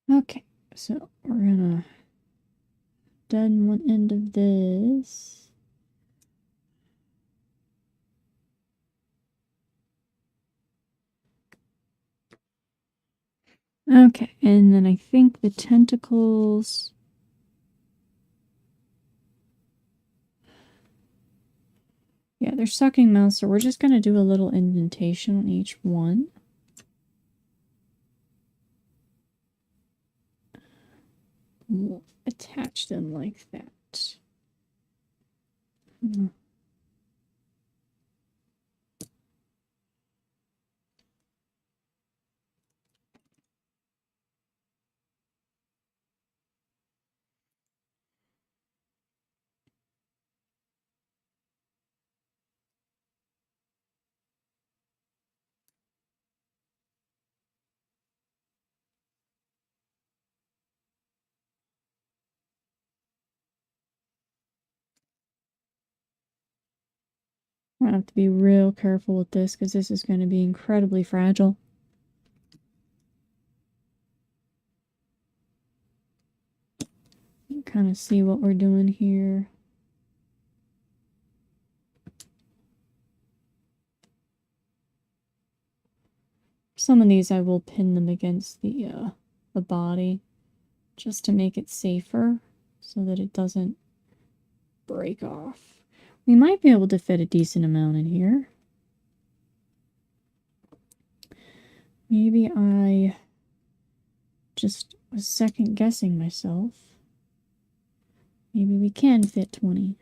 Okay, so we're gonna deaden one end of this. Okay, and then I think the tentacles they're sucking mouths, so we're just going to do a little indentation on each one. We'll attach them like that. I have to be real careful with this because this is going to be incredibly fragile. You can kind of see what we're doing here. Some of these I will pin them against the body just to make it safer so that it doesn't break off. We might be able to fit a decent amount in here. Maybe I just was second guessing myself. Maybe we can fit 20.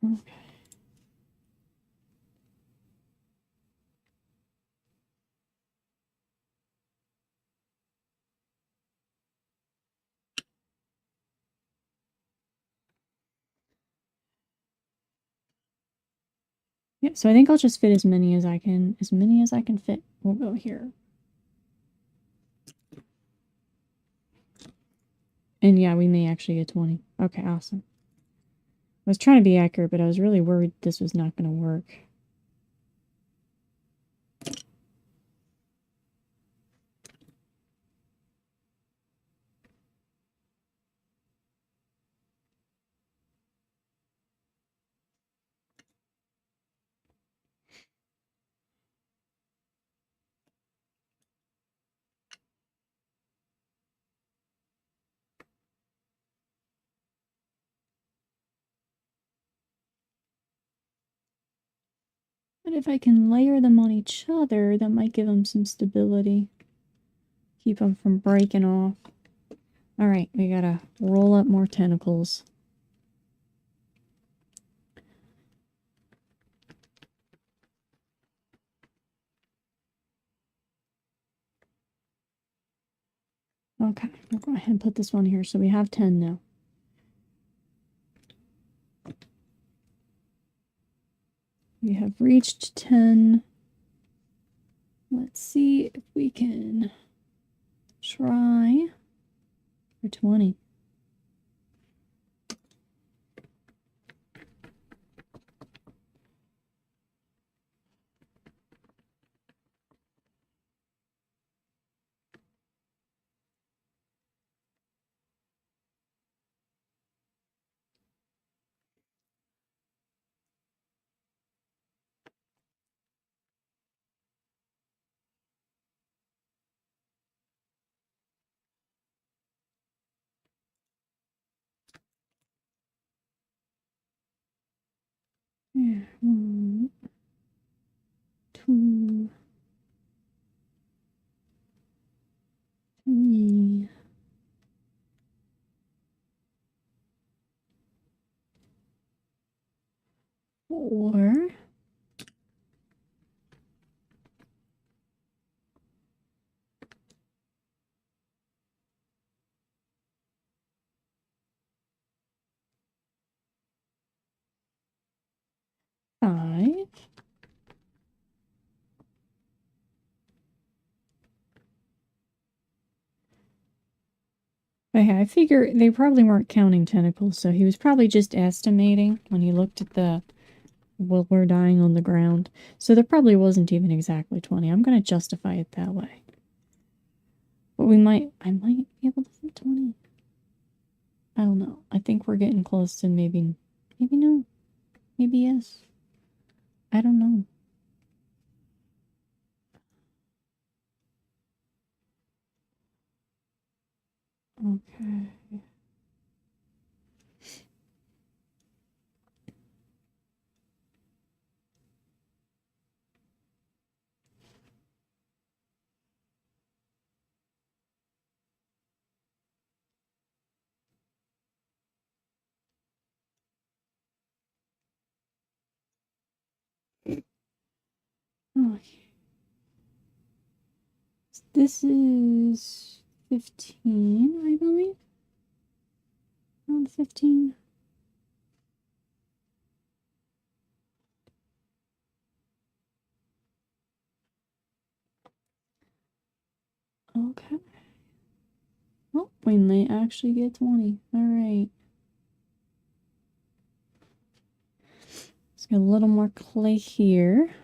Okay. Yeah, so I think I'll just fit as many as I can fit. We'll go here. And yeah, we may actually get 20. Okay, awesome. I was trying to be accurate, but I was really worried this was not going to work. But if I can layer them on each other, that might give them some stability. Keep them from breaking off. Alright, we gotta roll up more tentacles. Okay, we'll go ahead and put this one here. So we have 10 now. We have reached 10. Let's see if we can try for 20. Yeah, 1, 2, 3, 4. 5. Okay, I figure they probably weren't counting tentacles, so he was probably just estimating when he looked at the Wilbur dying on the ground. So there probably wasn't even exactly 20. I'm going to justify it that way. But I might be able to fit 20. I don't know. I think we're getting close to maybe no. Maybe yes. I don't know. Okay. Okay. This is 15, I believe. Around 15. Okay. Oh, we may actually get 20. Alright. Let's get a little more clay here.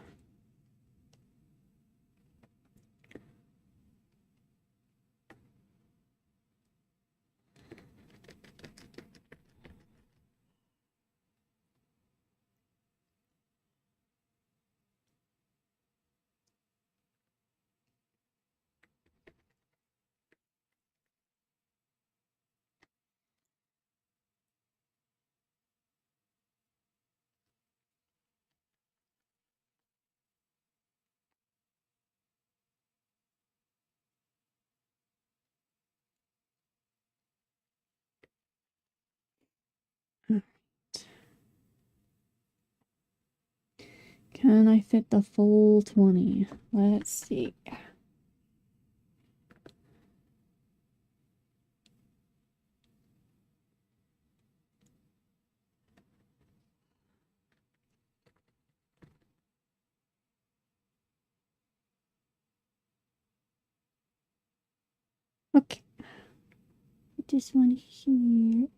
Can I fit the full 20? Let's see. Okay. Put this one here.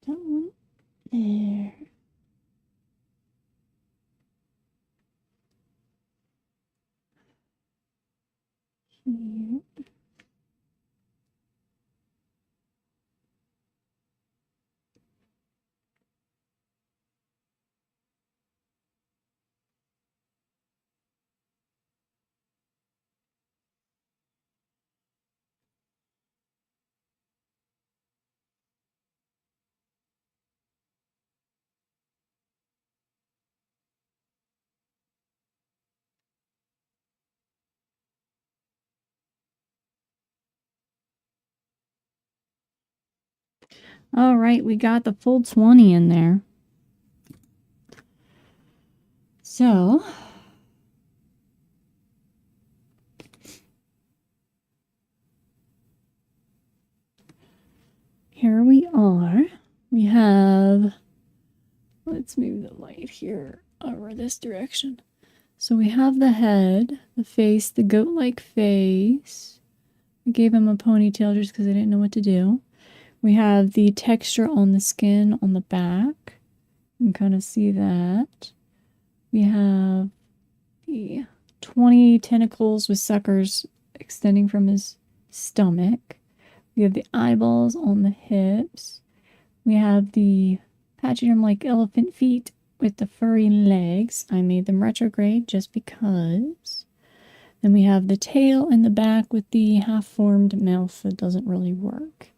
That one there. Here. All right, we got the full 20 in there. So, here we are. We have, let's move the light here over this direction. So we have the head, the face, the goat-like face. I gave him a ponytail just because I didn't know what to do. We have the texture on the skin on the back. You can kind of see that. We have the 20 tentacles with suckers extending from his stomach. We have the eyeballs on the hips. We have the pachyderm-like elephant feet with the furry legs. I made them retrograde just because. Then we have the tail in the back with the half-formed mouth that doesn't really work.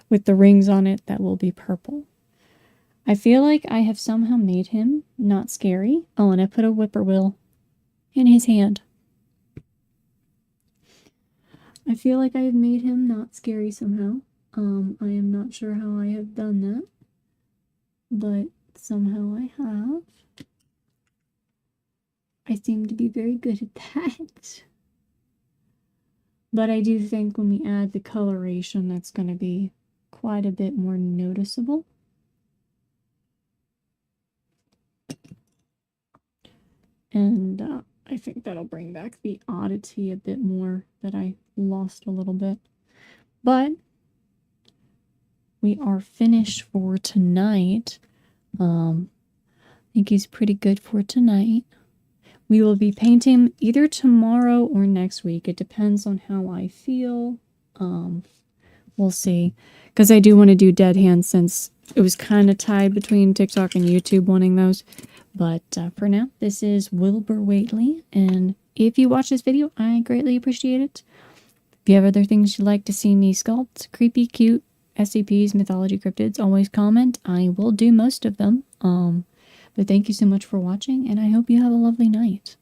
With the rings on it that will be purple. I feel like I have somehow made him not scary. Oh, and I put a whippoorwill in his hand. I feel like I have made him not scary somehow. I am not sure how I have done that. But somehow I have. I seem to be very good at that. But I do think when we add the coloration, that's going to be quite a bit more noticeable. And I think that'll bring back the oddity a bit more that I lost a little bit. But we are finished for tonight. I think he's pretty good for tonight. We will be painting either tomorrow or next week. It depends on how I feel. We'll see. Because I do want to do Dead Hands since it was kind of tied between TikTok and YouTube wanting those. But for now, this is Wilbur Whately. And if you watch this video, I greatly appreciate it. If you have other things you'd like to see me sculpt, creepy, cute, SCPs, mythology, cryptids, always comment. I will do most of them. But thank you so much for watching, and I hope you have a lovely night.